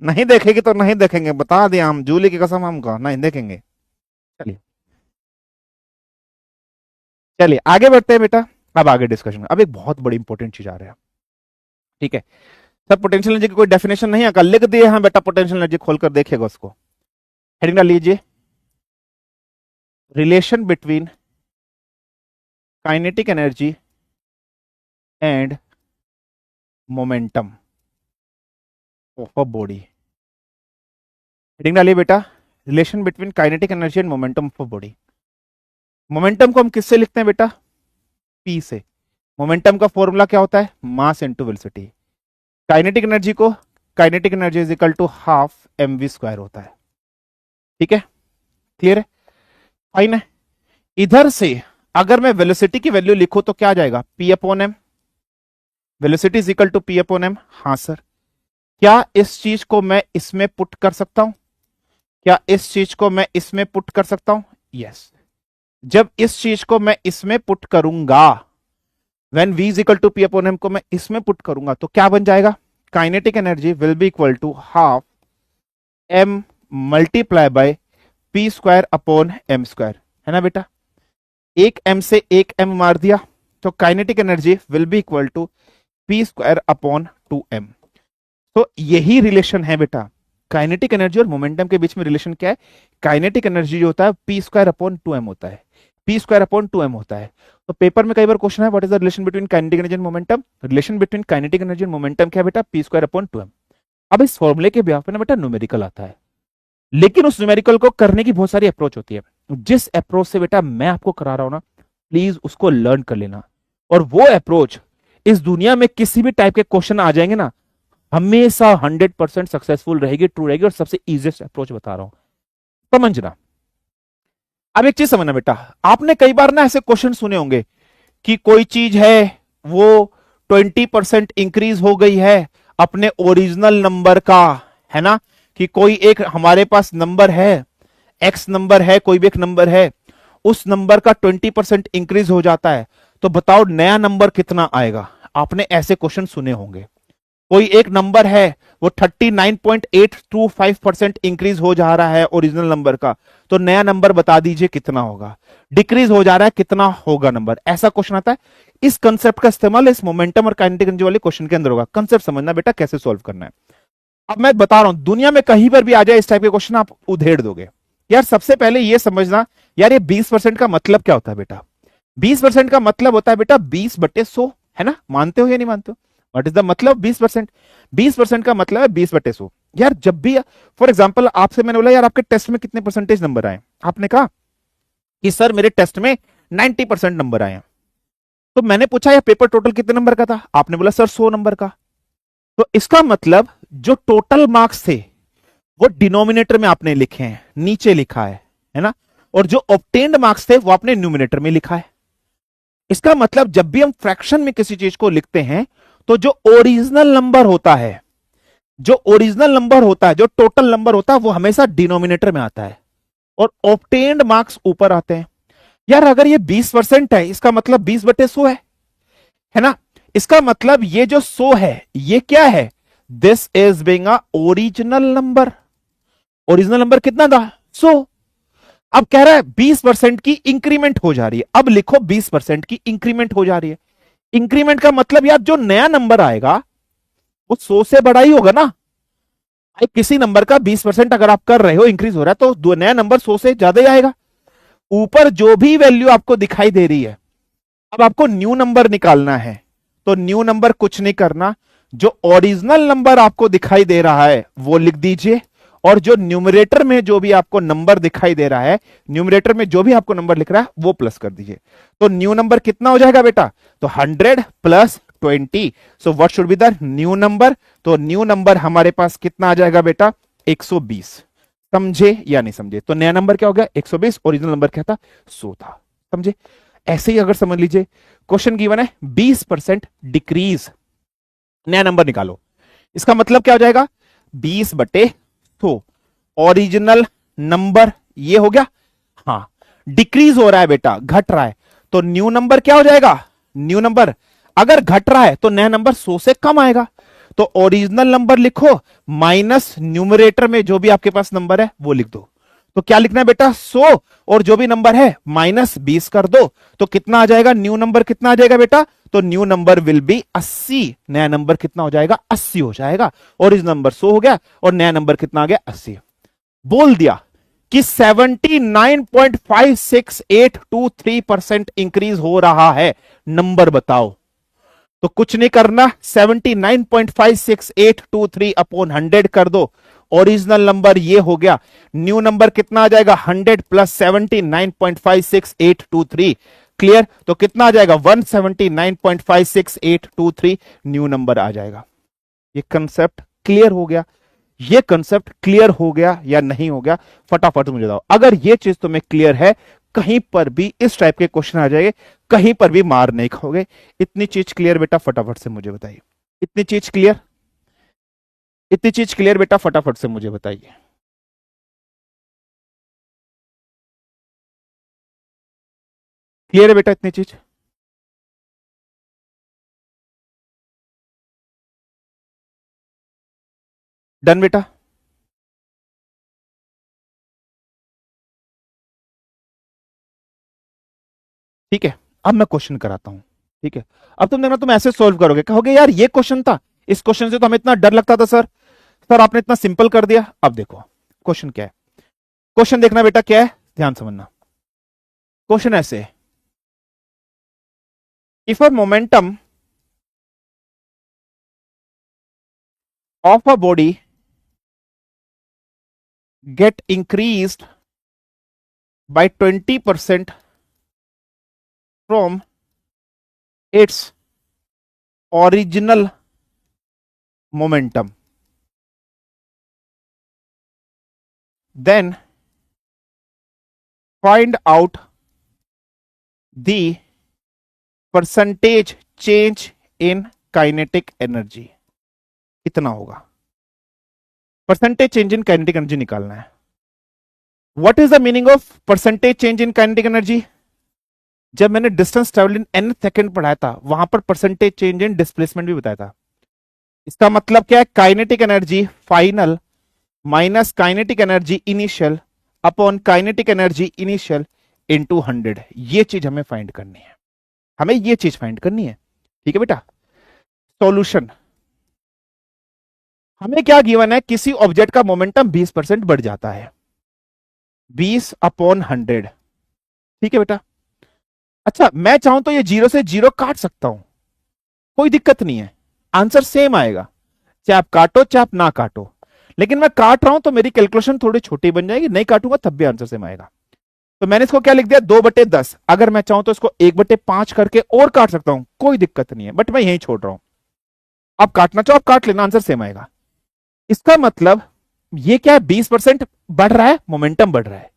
A: नहीं देखेगी तो नहीं देखेंगे, बता दिया हम, जूली की कसम हम कहा नहीं देखेंगे। चलिए चलिए आगे बढ़ते हैं बेटा, अब आगे डिस्कशन, अब एक बहुत बड़ी इंपॉर्टेंट चीज आ रहा है, ठीक है सर, पोटेंशियल एनर्जी की कोई डेफिनेशन नहीं है, कल लिख दिए हैं बेटा, पोटेंशियल एनर्जी खोलकर देखिएगा उसको, हेडिंग डाल लीजिए, relation between kinetic energy and momentum of a body. Heading डालिए बेटा, relation between kinetic energy and momentum of a body. Momentum को हम किससे लिखते हैं बेटा? पी से। मोमेंटम का फॉर्मूला क्या होता है? Mass into velocity. Kinetic energy को, kinetic energy is equal to half mv square होता है, ठीक है, क्लियर है, फाइन है। इधर से अगर मैं वेलोसिटी की वैल्यू लिखूं तो क्या आ जाएगा? p upon m, velocity is equal to p upon m. हाँ सर, क्या इस चीज को मैं इसमें पुट कर सकता हूं? क्या इस चीज को मैं इसमें पुट कर सकता हूं? यस। जब इस चीज को मैं इसमें पुट करूंगा, when v is equal to p upon m को मैं इसमें पुट करूंगा तो क्या बन जाएगा? Kinetic energy will be equal to half m multiply by p square upon m square, है ना बेटा? एक m से एक m मार दिया तो kinetic energy will be equal to p square upon 2m। तो यही रिलेशन है बेटा, काइनेटिक एनर्जी और मोमेंटम के बीच में रिलेशन क्या है? काइनेटिक एनर्जी जो होता है p स्क्वायर अपॉन 2m होता है, p स्क्वायर अपॉन 2m होता है। तो पेपर में कई बार क्वेश्चन है, what is the relation between kinetic energy and momentum? Relation between kinetic energy and momentum क्या है बेटा? p square upon 2m। अब इस फॉर्मूले के ब्याह पे ना बेटा न्यूमेरिकल आता है, लेकिन उस न्यूमेरिकल को करने की बहुत सारी अप्रोच होती है। जिस अप्रोच से बेटा मैं आपको करा रहा हूं ना, प्लीज उसको लर्न कर लेना, और वो अप्रोच इस दुनिया में किसी भी टाइप के क्वेश्चन आ जाएंगे ना, हमेशा 100% सक्सेसफुल रहेगी, ट्रू रहेगी, और सबसे इजीएस्ट अप्रोच बता रहा हूं, समझना। अब एक चीज समझना बेटा, आपने कई बार ना ऐसे क्वेश्चन सुने होंगे कि कोई चीज है वो 20% इंक्रीज हो गई है अपने ओरिजिनल नंबर का, है ना, कि कोई एक हमारे पास नंबर है, एक्स नंबर है, कोई भी एक नंबर है, उस नंबर का 20% इंक्रीज हो जाता है, तो बताओ नया नंबर कितना आएगा? आपने ऐसे क्वेश्चन सुने होंगे। कोई एक नंबर है वो 39.825% इंक्रीज हो जा रहा है ओरिजिनल नंबर का, तो नया नंबर बता दीजिए कितना होगा? डिक्रीज हो जा रहा है, कितना होगा नंबर? ऐसा क्वेश्चन आता है। इस कंसेप्ट का इस्तेमाल इस मोमेंटम और काइनेटिक एनर्जी वाले क्वेश्चन के अंदर होगा। कंसेप्ट समझना बेटा कैसे सॉल्व करना है। अब मैं बता रहा हूं, दुनिया में कहीं पर भी आ जाए इस टाइप के क्वेश्चन, आप उधेड़ दोगे। यार सबसे पहले ये समझना, यार ये 20% का मतलब क्या होता है बेटा? 20% का मतलब होता है बेटा 20/100, है ना? मानते हो या नहीं मानते हो? व्हाट इज द मतलब 20%? 20% का मतलब है 20/100। यार जब भी, फॉर एग्जाम्पल आपसे मैंने बोला यार आपके टेस्ट में कितने परसेंटेज नंबर आए, आपने कहा कि सर मेरे टेस्ट में 90% नंबर आए हैं। तो मैंने पूछा यार पेपर टोटल कितने नंबर का था? आपने बोला सर 100 नंबर का। तो इसका मतलब जो टोटल मार्क्स थे वो डिनोमिनेटर में आपने लिखे हैं, नीचे लिखा है ना, और जो ऑब्टेन्ड मार्क्स थे वो आपने न्यूमिनेटर में लिखा है। इसका मतलब जब भी हम फ्रैक्शन में किसी चीज को लिखते हैं तो जो ओरिजिनल नंबर होता है, जो ओरिजिनल नंबर होता है, जो टोटल नंबर होता है, वो हमेशा डिनोमिनेटर में आता है और ऑब्टेन्ड मार्क्स ऊपर आते हैं। यार अगर ये 20% है, इसका मतलब 20/100 है ना? इसका मतलब ये जो 100 है ये क्या है? This is being a original number. Original number कितना था? 100। अब कह रहा है 20% की इंक्रीमेंट हो जा रही है। अब लिखो 20% की इंक्रीमेंट हो जा रही है। इंक्रीमेंट का मतलब यार जो नया नंबर आएगा वो 100 से बड़ा ही होगा ना, भाई किसी नंबर का 20% अगर आप कर रहे हो, इंक्रीज हो रहा है, तो नया नंबर 100 से ज्यादा ही आएगा। ऊपर जो भी वैल्यू आपको दिखाई दे रही है, अब आपको न्यू नंबर निकालना है। तो न्यू नंबर कुछ नहीं करना, जो ओरिजिनल नंबर आपको दिखाई दे रहा है वो लिख दीजिए, और जो न्यूमरेटर में जो भी आपको नंबर दिखाई दे रहा है, न्यूमरेटर में जो भी आपको नंबर लिख रहा है वो प्लस कर दीजिए। तो न्यू नंबर कितना हो जाएगा बेटा? तो 100 plus 20, so what should be the new number? तो न्यू नंबर हमारे पास कितना आ जाएगा बेटा? 120। समझे या नहीं समझे? तो नया नंबर क्या हो गया? 120। ओरिजिनल नंबर क्या था? 100 था। समझे? ऐसे ही अगर समझ लीजिए, क्वेश्चन गिवन है 20% डिक्रीज, नया नंबर निकालो। इसका मतलब क्या हो जाएगा? 20/100। ओरिजिनल नंबर ये हो गया। हाँ, डिक्रीज हो रहा है बेटा, घट रहा है, तो न्यू नंबर क्या हो जाएगा? न्यू नंबर अगर घट रहा है तो नया नंबर 100 से कम आएगा। तो ओरिजिनल नंबर लिखो, माइनस न्यूमरेटर में जो भी आपके पास नंबर है वो लिख दो। तो क्या लिखना है बेटा? 100, और जो भी नंबर है माइनस 20 कर दो। तो कितना आ जाएगा? न्यू नंबर कितना आ जाएगा बेटा? तो न्यू नंबर विल बी 80। नया नंबर कितना हो जाएगा? 80 हो जाएगा। ओरिजिनल नंबर 100 हो गया, और नया नंबर कितना आ गया? 80। बोल दिया कि 79.56823% इंक्रीज हो रहा है। नंबर बताओ। तो कुछ नहीं करना, 79.56823 अपॉन 100 कर दो। ओरिजिनल नंबर ये हो गया। न्यू नंबर कितना आ जाएगा? 100 प्लस 79.56823। क्लियर? तो कितना आ जाएगा? 179.56823 न्यू नंबर आ जाएगा। ये कंसेप्ट क्लियर हो गया? ये कंसेप्ट क्लियर हो गया या नहीं हो गया? फटाफट मुझे बताओ। अगर ये चीज तुम्हें क्लियर है, कहीं पर भी इस टाइप के क्वेश्चन आ जाएंगे, कहीं पर भी मार नहीं खाओगे। इतनी चीज क्लियर बेटा? फटाफट से मुझे बताइए। इतनी चीज क्लियर? इतनी चीज क्लियर बेटा? फटाफट से मुझे बताइए। क्लियर है बेटा इतनी चीज? डन बेटा? ठीक है, अब मैं क्वेश्चन कराता हूं। ठीक है, अब तुम देखना, तुम ऐसे सोल्व करोगे, कहोगे यार ये क्वेश्चन था, इस क्वेश्चन से तो हमें इतना डर लगता था सर, आपने इतना सिंपल कर दिया। अब देखो क्वेश्चन क्या है। क्वेश्चन देखना बेटा क्या है, ध्यान समझना। क्वेश्चन ऐसे है, if a momentum of a body get increased by 20% from its original momentum, then find out the percentage change in kinetic energy। कितना होगा? Percentage change in kinetic energy निकालना है। What is the meaning of percentage change in kinetic energy? जब मैंने distance travel in n second पढ़ाया था, वहां पर परसेंटेज चेंज इन डिस्प्लेसमेंट भी बताया था। इसका मतलब क्या है? Kinetic energy final minus kinetic energy initial upon kinetic energy initial into 100। ये चीज हमें फाइंड करनी है, हमें ये चीज फाइंड करनी है। ठीक है बेटा? सॉल्यूशन, हमें क्या गिवन है? किसी ऑब्जेक्ट का मोमेंटम 20% बढ़ जाता है, 20/100। ठीक है बेटा? अच्छा, मैं चाहूं तो ये 0 से 0 काट सकता हूं, कोई दिक्कत नहीं है, आंसर सेम आएगा, चाहे आप काटो चाहे आप ना काटो। लेकिन मैं काट रहा हूं तो मेरी कैलकुलेशन थोड़ी छोटी बन जाएगी, नहीं काटूंगा तब भी आंसर सेम आएगा। तो मैंने इसको क्या लिख दिया? 2/10। अगर मैं चाहूं तो इसको 1/5 करके और काट सकता हूं, कोई दिक्कत नहीं है, बट मैं यही छोड़ रहा हूं। आप काटना चाहो आप काट लेना, आंसर सेम आएगा। इसका मतलब ये क्या है? 20% बढ़ रहा है, मोमेंटम बढ़ रहा है।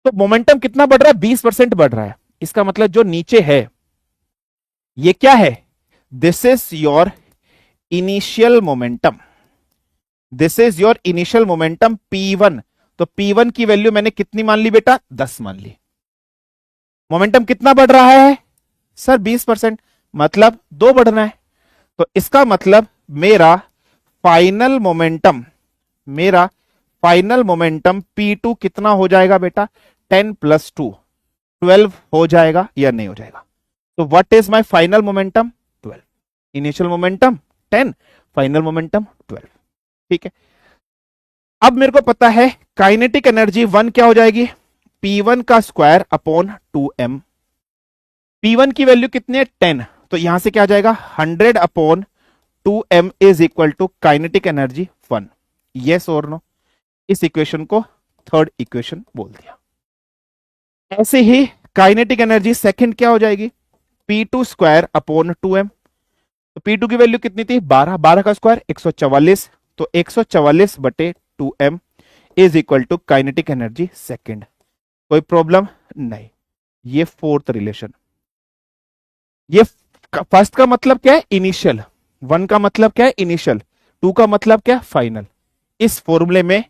A: तो मोमेंटम कितना बढ़ रहा है? 20% बढ़ रहा है। इसका मतलब जो नीचे है ये क्या है? This is your initial momentum, this is your initial momentum P1। तो P1 की वैल्यू मैंने कितनी मान ली बेटा? 10 मान ली। मोमेंटम कितना बढ़ रहा है सर? 20%, मतलब 2 बढ़ना है। तो इसका मतलब मेरा फाइनल मोमेंटम, मेरा फाइनल मोमेंटम P2 कितना हो जाएगा बेटा? 10 + 2 12 हो जाएगा या नहीं हो जाएगा? तो what is my final momentum? 12। Initial momentum 10, final momentum 12। ठीक है? अब मेरे को पता है काइनेटिक एनर्जी वन क्या हो जाएगी, P1 का स्क्वायर अपॉन 2m। P1 की वैल्यू कितनी है 10, तो यहां से क्या आ जाएगा 100 upon 2m is equal to kinetic energy 1। Yes और नो, इस इक्वेशन को थर्ड इक्वेशन बोल दिया। ऐसे ही काइनेटिक एनर्जी सेकंड क्या हो जाएगी, P2 स्क्वायर अपॉन 2m। तो P2 की वैल्यू कितनी थी 12, 12 का स्क्वायर 144, तो 144 बटे 2m is equal to kinetic energy second. कोई प्रॉब्लम नहीं। ये फोर्थ रिलेशन। ये फर्स्ट का मतलब क्या है इनिशियल, वन का मतलब क्या है इनिशियल, टू का मतलब क्या है फाइनल। इस फॉर्मूले में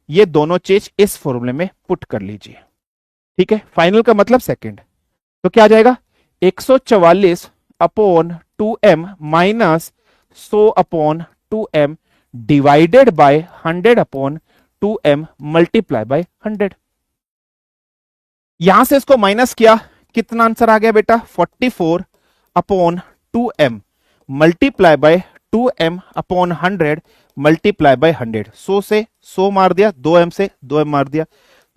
A: ये दोनों चीज इस फॉर्मूले में पुट कर लीजिए, ठीक है। फाइनल का मतलब सेकंड, तो क्या आ जाएगा 144 upon 2m minus 100 upon 2m divided by 100 upon 2m multiply by 100। यहां से इसको माइनस किया, कितना आंसर आ गया बेटा 44 upon 2m multiply by 2m upon 100 multiply by 100। 100 से 100 मार दिया, 2m से 2m मार दिया,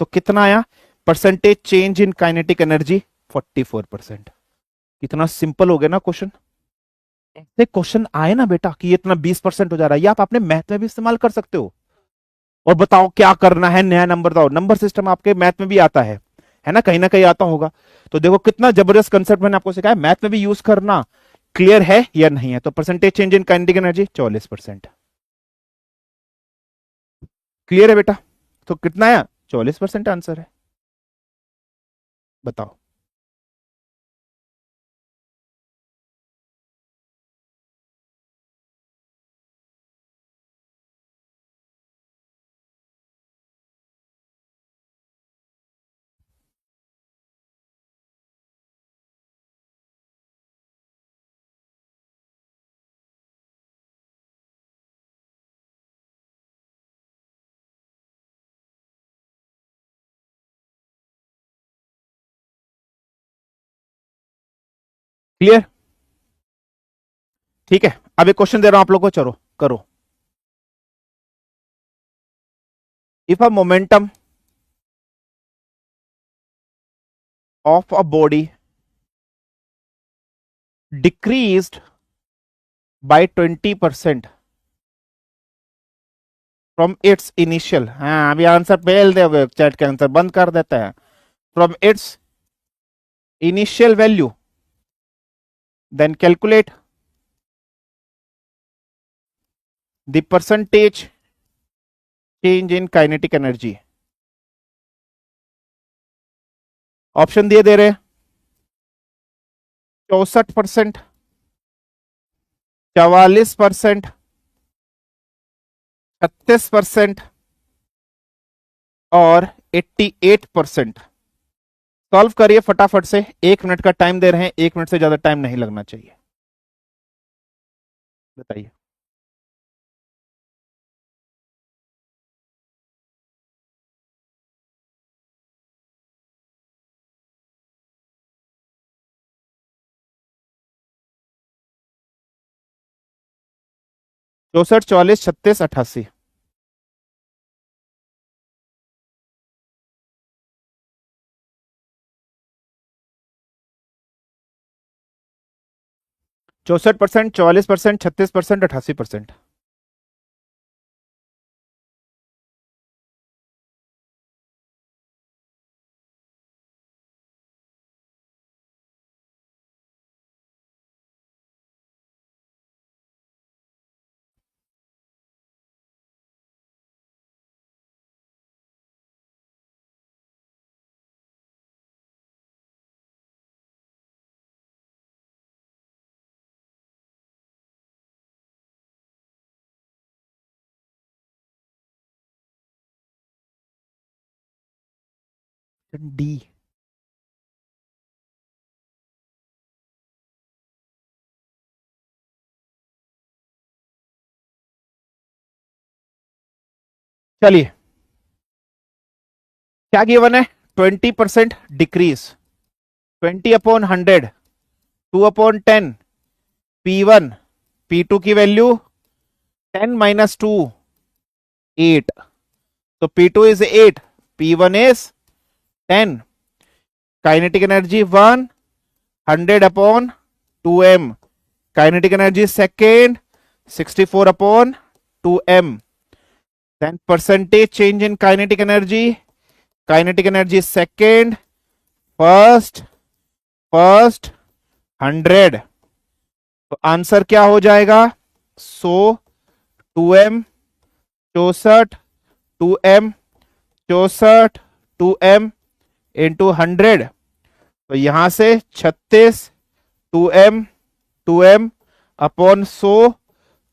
A: तो कितना आया percentage change in kinetic energy 44%। कितना सिंपल हो गया ना क्वेश्चन। ऐसे क्वेश्चन आए ना बेटा कि ये इतना 20% हो जा रहा है, ये आप अपने मैथ में भी इस्तेमाल कर सकते हो। और बताओ क्या करना है, नया नंबर बताओ। नंबर सिस्टम आपके मैथ में भी आता है ना कहीं आता होगा। तो देखो कितना जबरदस्त कंसेप्ट मैंने आपको सिखाया, मैथ में भी यूज करना। क्लियर है या नहीं है? तो percentage change in kinetic energy 44%। Clear है बेटा? तो कितना है 44% आंसर है, बताओ। क्लियर? ठीक है, अब एक क्वेश्चन दे रहा हूं आप लोगों को, चलो करो। If a momentum of a body decreased bye 20% from its initial, हाँ अभी आंसर पहल दे, चैट के आंसर बंद कर देता है, from its initial value, then calculate the percentage change in kinetic energy. Option दिए दे रहे हैं 64%, 44%, 36% और 88%। सॉल्व करिए फटाफट से, 1 मिनट का टाइम दे रहे हैं, 1 मिनट से ज्यादा टाइम नहीं लगना चाहिए। बताइए। चौसठ, 44, 36, 88। 64%, 44%, 36%, 88%। डी। चलिए, क्या गिवन है 20% डिक्रीज, 20/100, 2/10, P1, P2 की वैल्यू 10 - 2 8, तो P2 is 8, P1 is 10. Kinetic energy 1, 100 upon 2m. Kinetic energy second, 64 upon 2m. Then percentage change in kinetic energy. Kinetic energy second, first 100. तो आंसर क्या हो जाएगा? 100 2m 64 2m 64 2m इंटू 100. तो यहां से 36 2m upon 100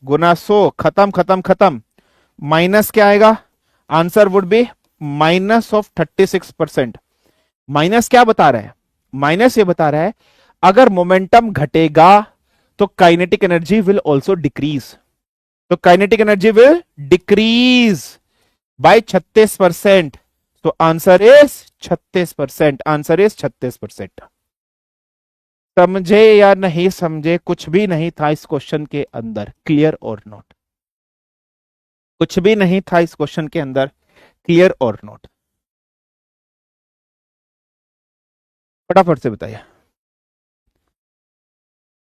A: गुना 100. खत्म खत्म खत्म. माइनस क्या आएगा? Answer would be minus of 36%. Minus क्या बता रहा है? माइनस ये बता रहा है अगर मोमेंटम घटेगा तो kinetic energy will also decrease. तो kinetic energy will decrease by 36%. तो आंसर इज 36%. Answer is 36%. समझे या नहीं समझे? कुछ भी नहीं था इस क्वेश्चन के अंदर. क्लियर और नॉट? कुछ भी नहीं था इस क्वेश्चन के अंदर. क्लियर और नॉट? फटाफट से बताइए.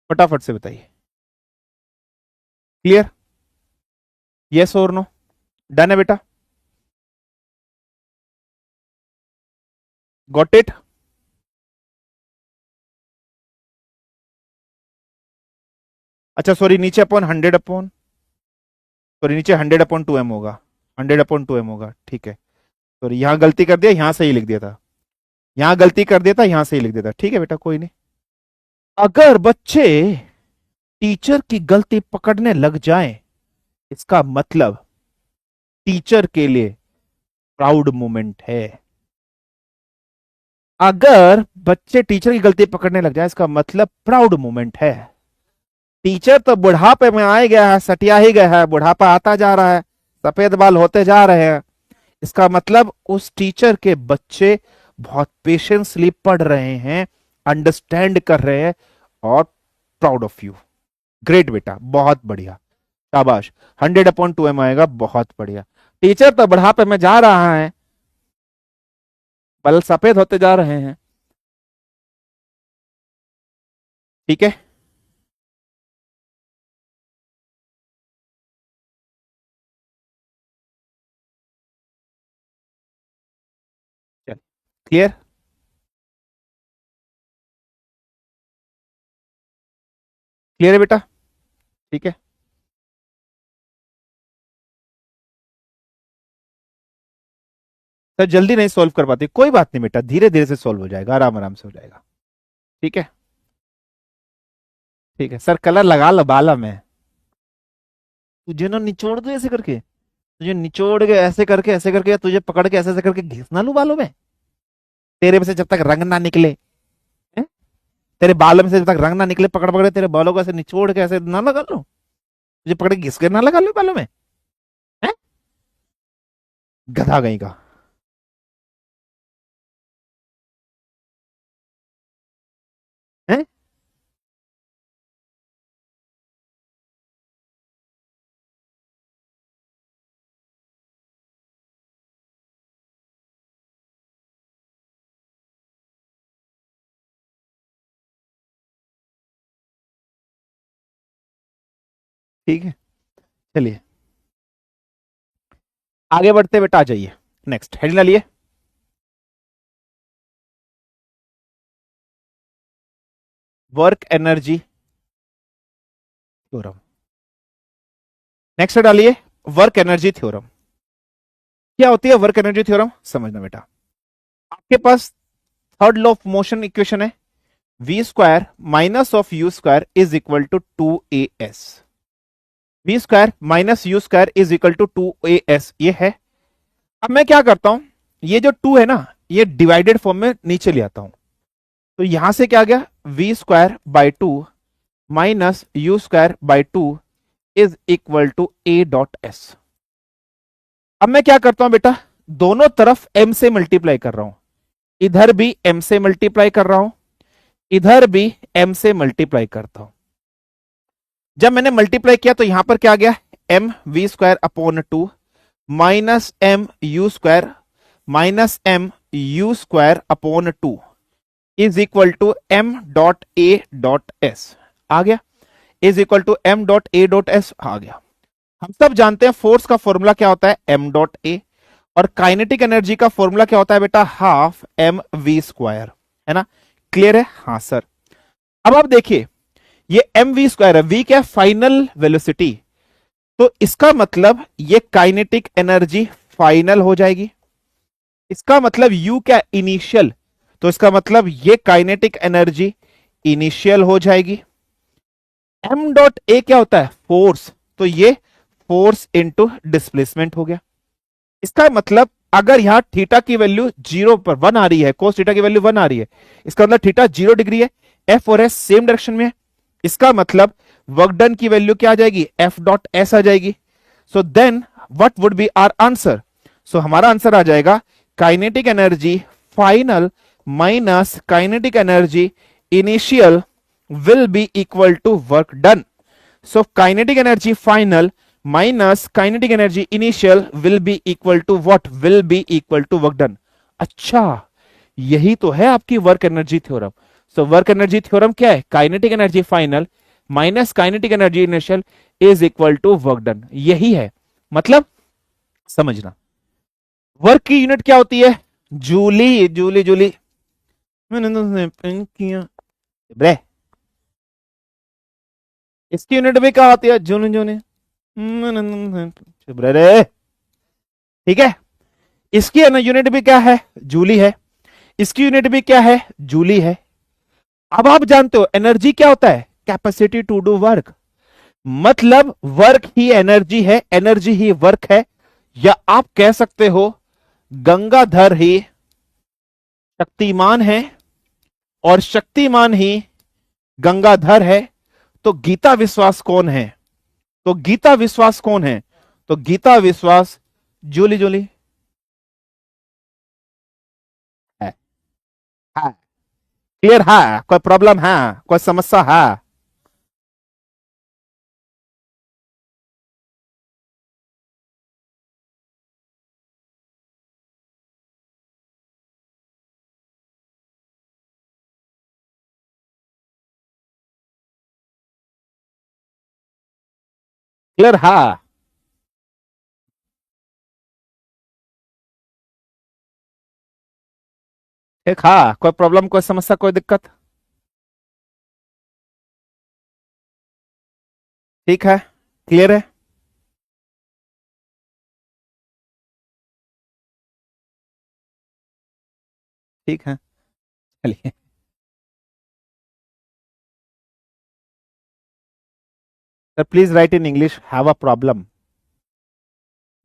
A: फटाफट से बताइए. क्लियर? यस और नो? डन है बेटा? Got it? अच्छा सॉरी, नीचे अपॉन 100 अपॉन, सॉरी नीचे 100 अपॉन 2m होगा. 100 अपॉन 2m होगा. ठीक है. सॉरी यहां गलती कर दिया, यहां सही लिख दिया था. यहां गलती कर दिया था, यहां सही लिख दिया था. ठीक है बेटा, कोई नहीं. अगर बच्चे टीचर की गलती पकड़ने लग जाएं, इसका मतलब टीचर के लिए प्राउड मोमेंट है. अगर बच्चे टीचर की गलती पकड़ने लग जाए, इसका मतलब प्राउड मोमेंट है. टीचर तो बुढ़ापे में आ गया है, सटिया ही गया है, बुढ़ापा आता जा रहा है, सफेद बाल होते जा रहे हैं. इसका मतलब उस टीचर के बच्चे बहुत पेशेंसली पढ़ रहे हैं, अंडरस्टैंड कर रहे हैं, और प्राउड ऑफ यू. ग्रेट बेटा, बहुत बढ़िया, शाबाश. 100 अपॉन 2m आएगा. बहुत बढ़िया. टीचर तो बुढ़ापे में जा रहा है, बाल सफेद होते जा रहे हैं. ठीक है. चल, क्लियर? क्लियर है बेटा? ठीक है. सर जल्दी नहीं सॉल्व कर पाते, कोई बात नहीं बेटा, धीरे धीरे से सॉल्व हो जाएगा, आराम आराम से हो जाएगा. ठीक है. ठीक है सर, कलर लगा लो बाला में. तुझे ना निचोड़ दो ऐसे करके, तुझे निचोड़ के ऐसे करके तुझे पकड़ के ऐसे करके घिसना लू बालों में, तेरे में से जब तक रंग ना निकले. हैं? तेरे बालों में से जब तक रंग ना निकले, पकड़ पकड़ तेरे बालों को ऐसे निचोड़ के ऐसे ना लगा लो, तुझे पकड़ के घिस के ना लगा लो बालों में. हैं? गधा कहीं का. हैं? ठीक है. चलिए आगे बढ़ते बेटा, आ जाइए. नेक्स्ट हेडिंग डालिए. Work energy theorem. नेक्स्ट डालिए, वर्क एनर्जी थ्योरम. क्या होती है वर्क एनर्जी थ्योरम? समझना बेटा. आपके पास third law of motion equation है, V square minus of you square is equal to 2as. We square minus you square is equal to 2as ये है. अब मैं क्या करता हूं, ये जो 2 है ना, ये डिवाइडेड फॉर्म में नीचे ले आता हूं. तो यहां से क्या गया, v square by 2 minus you square by 2 is equal to a dot s. अब मैं क्या करता हूं बेटा, दोनों तरफ m से मल्टीप्लाई कर रहा हूं. इधर भी m से मल्टीप्लाई कर रहा हूं, इधर भी m से मल्टीप्लाई करता हूं. जब मैंने मल्टीप्लाई किया तो यहां पर क्या गया, m v square upon 2 -mu² upon 2 is equal to m.a.s आ गया, इज इक्वल टू m.a.s आ गया। हम सब जानते हैं फोर्स का फॉर्मूला क्या होता है, m.a, और काइनेटिक एनर्जी का फॉर्मूला क्या होता है बेटा, हाफ mv², है ना, क्लियर है? हाँ सर। अब आप देखिए ये mv² है, v क्या, फाइनल वेलोसिटी, तो इसका मतलब ये काइनेटिक एनर्जी फाइनल हो जाएगी। इसका मतलब u क्या, इनिशियल, तो इसका मतलब ये काइनेटिक एनर्जी इनिशियल हो जाएगी। m.a क्या होता है, फोर्स, तो ये फोर्स इनटू डिस्प्लेसमेंट हो गया। इसका मतलब अगर यहां थीटा की वैल्यू 0 पर 1 आ रही है, कोस थीटा की वैल्यू 1 आ रही है, इसका मतलब थीटा 0 डिग्री है, एफ और एस सेम डायरेक्शन में है, इसका मतलब वर्क डन की वैल्यू क्या आ जाएगी, F.S आ जाएगी। So then what would be our answer, so हमारा आंसर आ जाएगा kinetic energy final minus kinetic energy initial will be equal to work done. So kinetic energy final minus kinetic energy initial will be equal to what? Will be equal to work done. अच्छा, यही तो है आपकी work energy theorem. So work energy theorem क्या है, kinetic energy final minus kinetic energy initial is equal to work done, यही है। मतलब समझना, वर्क की यूनिट क्या होती है, जूली, जूली जूली ब्रे, इसकी यूनिट भी क्या होती है, जून जून, ठीक है। इसकी यूनिट भी क्या है, जूली है, इसकी यूनिट भी क्या है, जूली है। अब आप जानते हो एनर्जी क्या होता है, कैपेसिटी टू डू वर्क, मतलब वर्क ही एनर्जी है, एनर्जी ही वर्क है, या आप कह सकते हो गंगाधर ही शक्तिमान है और शक्तिमान ही गंगाधर है। तो गीता विश्वास कौन है, तो गीता विश्वास कौन है, तो गीता विश्वास जूली जूली है, क्लियर है, कोई प्रॉब्लम है, कोई समस्या है, क्लियर है, ठीक है, कोई प्रॉब्लम, कोई समस्या, कोई दिक्कत, ठीक है, क्लियर है। ठीक है, चलिए sir, please right in English, have a problem.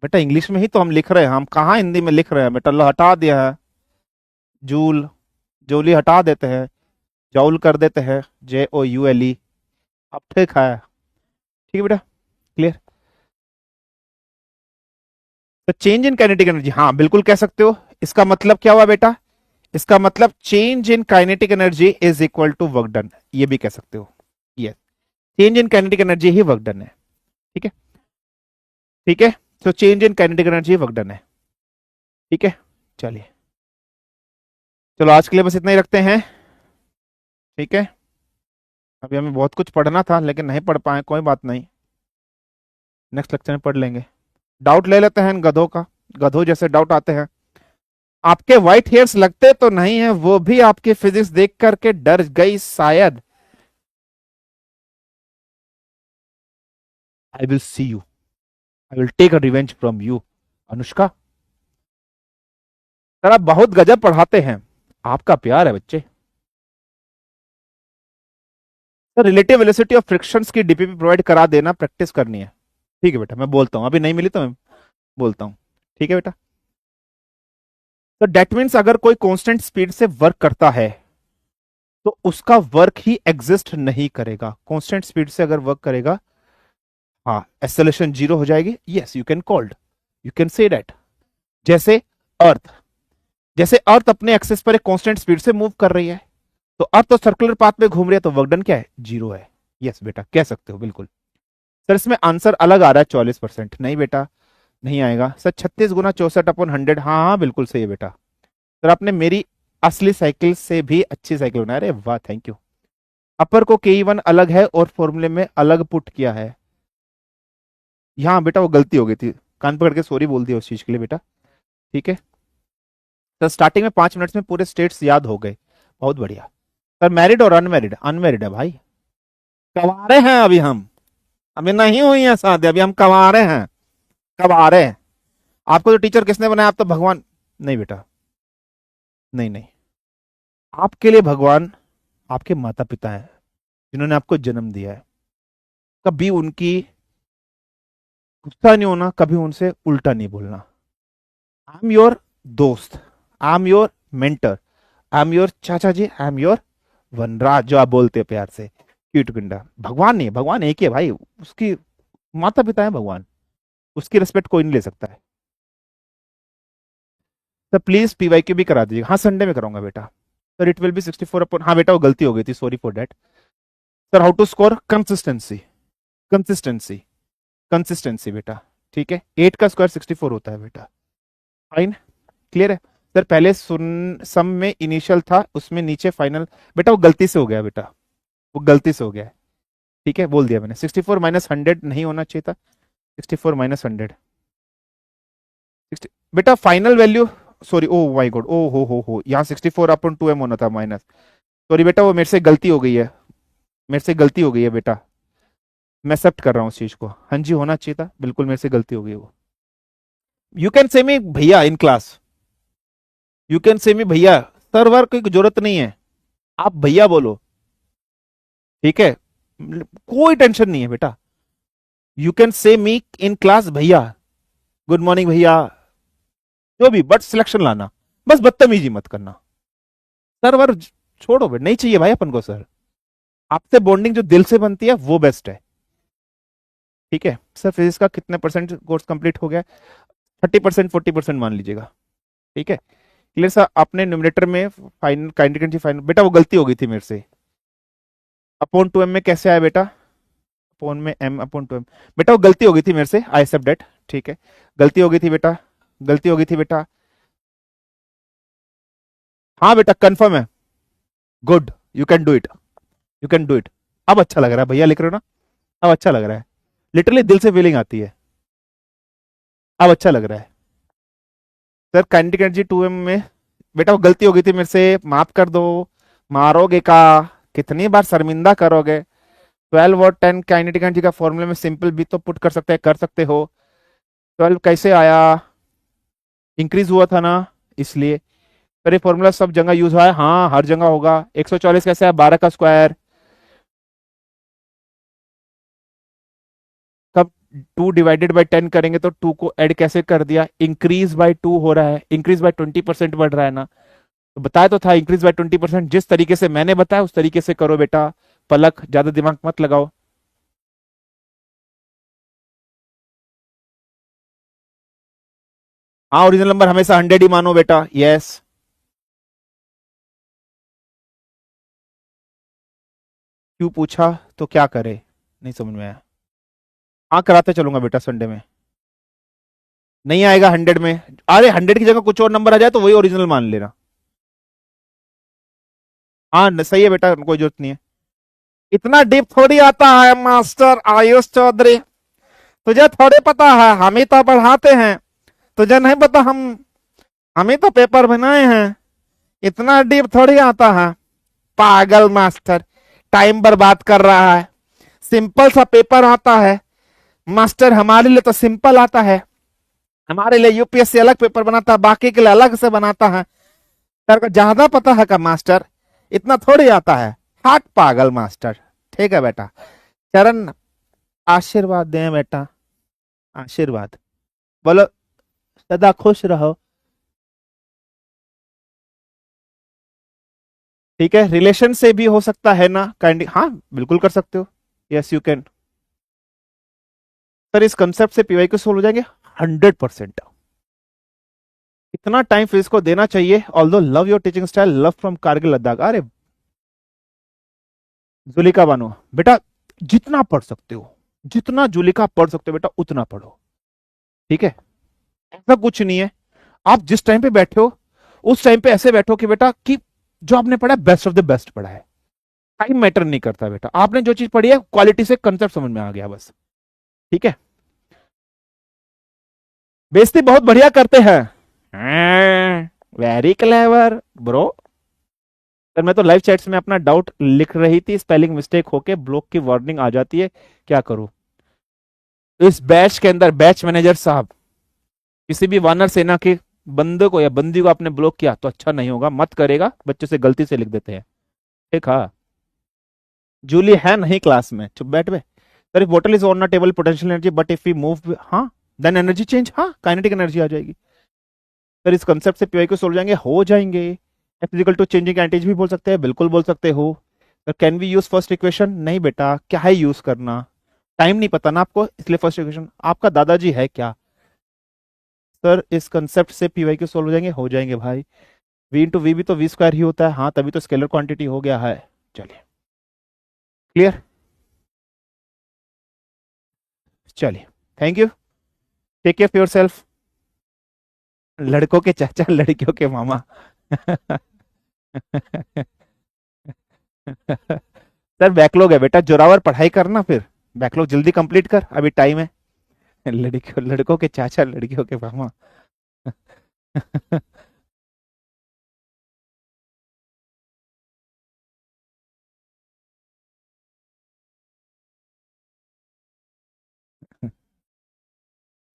A: बेटा इंग्लिश में ही तो हम लिख रहे हैं, हम कहाँ हिंदी में लिख रहे हैं बेटा, लो हटा दिया है, जूल जूली हटा देते हैं, जौल कर देते हैं, JOULE, अब ठीक है, ठीक है बेटा, क्लियर। तो चेंज इन काइनेटिक एनर्जी, हाँ बिल्कुल कह सकते हो, इसका मतलब क्या हुआ बेटा, इसका मतलब change in kinetic energy is equal to work done, ये भी कह सकते हो, ये चेंज इन काइनेटिक एनर्जी ही वर्क डन है, ठीक है, ठीक है। तो change in kinetic energy work done है, ठीक है। चलिए, चलो आज के लिए बस इतना ही रखते हैं, ठीक है। अभी हमें बहुत कुछ पढ़ना था लेकिन नहीं पढ़ पाए, कोई बात नहीं, नेक्स्ट लेक्चर में पढ़ लेंगे। डाउट ले लेते हैं इन गधों का, गधों जैसे डाउट आते हैं। आपके व्हाइट हेयर्स लगते तो नहीं है, वो भी आपकी फिजिक्स देख करके डर गई शायद। I will see you, I will take a revenge from you Anushka. Sir आप बहुत गजब पढ़ाते हैं, आपका प्यार है बच्चे। सर रिलेटिव वेलोसिटी ऑफ फ्रिक्शंस की डीपीपी प्रोवाइड करा देना, प्रैक्टिस करनी है। ठीक है बेटा, मैं बोलता हूं, अभी नहीं मिली तो मैं बोलता हूं, ठीक है बेटा। तो डेट मीन्स अगर कोई कांस्टेंट स्पीड से वर्क करता है तो उसका वर्क ही एग्जिस्ट नहीं करेगा, कांस्टेंट स्पीड से अगर वर्क करेगा, हाँ एक्सेलरेशन 0 हो जाएगी, yes you can called, you can say that. जैसे अर्थ, जैसे अर्थ अपने एक्सेस पर एक कांस्टेंट स्पीड से मूव कर रही है, तो अर्थ तो सर्कुलर पाथ में घूम रही है, तो वर्क डन क्या है, 0 है। यस बेटा कह सकते हो बिल्कुल। सर इसमें आंसर अलग आ रहा है 44%, नहीं बेटा, नहीं आएगा सर। 36 × 64/100, हाँ हाँ बिल्कुल सही है बेटा। सर आपने मेरी असली साइकिल से भी अच्छी साइकिल बनाया, अरे वाह थैंक यू। अपर को के1 अलग है और फॉर्मूले में अलग पुट किया है। यहाँ बेटा वो गलती हो गई थी, कान पकड़ के सॉरी बोल दिया उस चीज के लिए बेटा। ठीक है, तो स्टार्टिंग में 5 मिनट्स में पूरे स्टेट्स याद हो गए, बहुत बढ़िया। सर मैरिड और अनमैरिड, अनमैरिड है भाई, कवारे हैं अभी हम, अभी नहीं हुई है शादी, अभी हम कवारे हैं, कवारे हैं। आपको तो टीचर किसने बनाया, आप तो भगवान। नहीं बेटा, नहीं नहीं, आपके लिए भगवान आपके माता पिता हैं जिन्होंने आपको जन्म दिया है। कभी उनकी गुस्सा नहीं होना, कभी उनसे उल्टा नहीं बोलना। आई एम योर दोस्त, I am your mentor, I am your चाचा जी, आई एम योर वनराज, जो आप बोलते हैं प्यार से क्यूट गुंडा। भगवान नहीं, भगवान एक ही है भाई, उसकी माता पिता है भगवान, उसकी रिस्पेक्ट कोई नहीं ले सकता है। तो प्लीज पीवाईक्यू भी करा दीजिएगा। हाँ संडे में कराऊंगा बेटा। सर इट विल बी 64 हाँ बेटा वो गलती हो गई थी, sorry for date. Sir how to score, consistency, consistency, consistency बेटा। ठीक है, 8 का स्क्वायर 64 होता है बेटा। फाइन, क्लियर है। सर पहले सुन सम में इनिशियल था, उसमें नीचे फाइनल, बेटा वो गलती से हो गया बेटा, वो गलती से हो गया है। ठीक है, बोल दिया मैंने। 64 - 100 नहीं होना चाहिए था, 64 - 100 बेटा final value. Sorry, oh my God, ओ हो यहाँ 64/2m होना था माइनस। सॉरी बेटा, वो मेरे से गलती हो गई है, मेरे से गलती हो गई है बेटा, मैं एक्सेप्ट कर रहा हूँ उस चीज को। हाँ जी होना चाहिए था, बिल्कुल मेरे से गलती हो गई वो। यू कैन से मी भैया in class, you can say मी भैया, सर्वर की जरूरत नहीं है, आप भैया बोलो। ठीक है, कोई टेंशन नहीं है बेटा, you can say me in class भैया, गुड मॉर्निंग भैया, जो भी, बट सिलेक्शन लाना, बस बदतमीजी मत करना। सर्वर छोड़ो बेटा, नहीं चाहिए भाई अपन को सर, आपसे बॉन्डिंग जो दिल से बनती है वो बेस्ट है। ठीक है सर, फिजिक्स का कितने परसेंट कोर्स कंप्लीट हो गया, 30%, 40% मान लीजिएगा। ठीक है, क्लियर सर। आपने न्यूमरेटर में फाइनल काइंड फाइनल, बेटा वो गलती हो गई थी मेरे से। अपॉन 2m में कैसे आया बेटा, अपॉन में m/2m, बेटा वो गलती हो गई थी मेरे से, आई एक्सेप्ट दैट। ठीक है, गलती हो गई थी बेटा, गलती हो गई थी बेटा। हाँ बेटा कंफर्म है, good, you can do it, you can do it. अब अच्छा लग रहा है भैया, लिख रहे हो ना, अब अच्छा लग रहा है, लिटरली दिल से फीलिंग आती है, अब अच्छा लग रहा है। सर काइनेटिक एनर्जी 2m में, बेटा वो गलती हो गई थी मेरे से, माफ कर दो। मारोगे का, कितनी बार शर्मिंदा करोगे। 12 और 10 काइनेटिक एनर्जी का फॉर्मूले में सिंपल भी तो पुट कर सकते हैं, कर सकते हो। 12 कैसे आया, इंक्रीज हुआ था ना, इसलिए। सर ये फॉर्मूला सब जगह यूज हुआ है, हाँ हर जगह होगा। 144 कैसे है, 12 का स्क्वायर। कब 2 डिवाइडेड बाई 10 करेंगे तो 2 को ऐड कैसे कर दिया, इंक्रीज बाय 2 हो रहा है, इंक्रीज बाय 20% बढ़ रहा है ना, तो बताया तो था इंक्रीज बाय 20%, जिस तरीके से मैंने बताया उस तरीके से करो बेटा। पलक ज्यादा दिमाग मत लगाओ। हाँ ओरिजिनल नंबर हमेशा 100 ही मानो बेटा, यस। क्यों पूछा तो क्या करे, नहीं समझ में आया। हाँ कराते चलूंगा बेटा संडे में। नहीं आएगा 100 में, अरे 100 की जगह कुछ और नंबर आ जाए तो वही ओरिजिनल मान लेना। हाँ सही है बेटा, कोई जरूरत नहीं है, इतना डीप थोड़ी आता है मास्टर आयुष चौधरी, तुझे थोड़ी पता है, हम ही तो पढ़ाते हैं, तुझे नहीं पता, हम ही तो पेपर बनाए हैं, इतना डीप थोड़ी आता है। पागल मास्टर, टाइम बर्बाद कर रहा है, सिंपल सा पेपर आता है मास्टर, हमारे लिए तो सिंपल आता है, हमारे लिए यूपीएससी अलग पेपर बनाता है, बाकी के लिए अलग से बनाता है, तेरे को ज्यादा पता है का मास्टर, इतना थोड़ी आता है। हट पागल मास्टर। ठीक है बेटा, चरण आशीर्वाद दें बेटा, आशीर्वाद बोलो, सदा खुश रहो। ठीक है, रिलेशन से भी हो सकता है ना काइंड, हाँ बिल्कुल कर सकते हो, यस यू कैन। सर इस कंसेप्ट से पीवाई को सोल्व हो जाएंगे 100%। इतना टाइम फिजिक्स को देना चाहिए, although love your teaching style, love from Kargil Ladakh. अरे जुलिका बानो बेटा, जितना पढ़ सकते हो, जितना जुलिका पढ़ सकते हो बेटा उतना पढ़ो। ठीक है, ऐसा कुछ नहीं है। आप जिस टाइम पे बैठे हो उस टाइम पे ऐसे बैठो कि बेटा कि जो आपने पढ़ा है बेस्ट ऑफ द बेस्ट पढ़ा है। टाइम मैटर नहीं करता बेटा, आपने जो चीज पढ़ी है क्वालिटी से कंसेप्ट समझ में आ गया बस। ठीक है, बेइज्जती बहुत बढ़िया करते हैं। Very clever bro. सर मैं तो लाइव चैट्स में अपना डाउट लिख रही थी, स्पेलिंग मिस्टेक होके ब्लॉक की वार्निंग आ जाती है, क्या करूं? इस बैच के अंदर बैच मैनेजर साहब, किसी भी वानर सेना के बंदे को या बंदी को आपने ब्लॉक किया तो अच्छा नहीं होगा, मत करेगा, बच्चों से गलती से लिख देते हैं। ठीक है, जूली है नहीं क्लास में, चुप बैठ बे। Sir if bottle is on a table potential energy but if we move, हाँ देन एनर्जी चेंज, हाँ काइनेटिक एनर्जी आ जाएगी। सर इस कंसेप्ट से पीवाई को सोल्व जाएंगे, हो जाएंगे। एफ इजिकल टू चेंजिंग एंटीज भी बोल सकते हैं, बिल्कुल बोल सकते हो। Sir can we use first equation? नहीं बेटा, क्या है यूज करना, टाइम नहीं पता ना आपको, इसलिए फर्स्ट इक्वेशन। आपका दादाजी है क्या? सर इस कंसेप्ट से पीवाई क्यू सोल्व हो जाएंगे, हो जाएंगे भाई। वी इंटू वी भी तो वी स्क्वायर ही होता है, हाँ तभी तो स्केलर क्वांटिटी हो गया है। चलिए क्लियर, चलिए thank you, take care of yourself. लड़कों के चाचा लड़कियों के मामा। सर बैकलॉग है बेटा, जोरावर पढ़ाई करना, फिर बैकलॉग जल्दी कंप्लीट कर, अभी टाइम है। लड़कियों लड़कों के चाचा लड़कियों के मामा।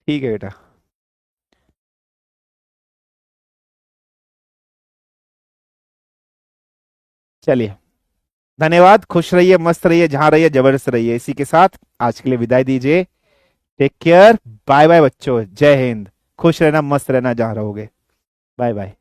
A: ठीक है बेटा, चलिए धन्यवाद, खुश रहिए, मस्त रहिए, जहां रहिए जबरदस्त रहिए। इसी के साथ आज के लिए विदाई दीजिए। टेक केयर, बाय बाय बच्चों, जय हिंद। खुश रहना, मस्त रहना जहां रहोगे। Bye bye.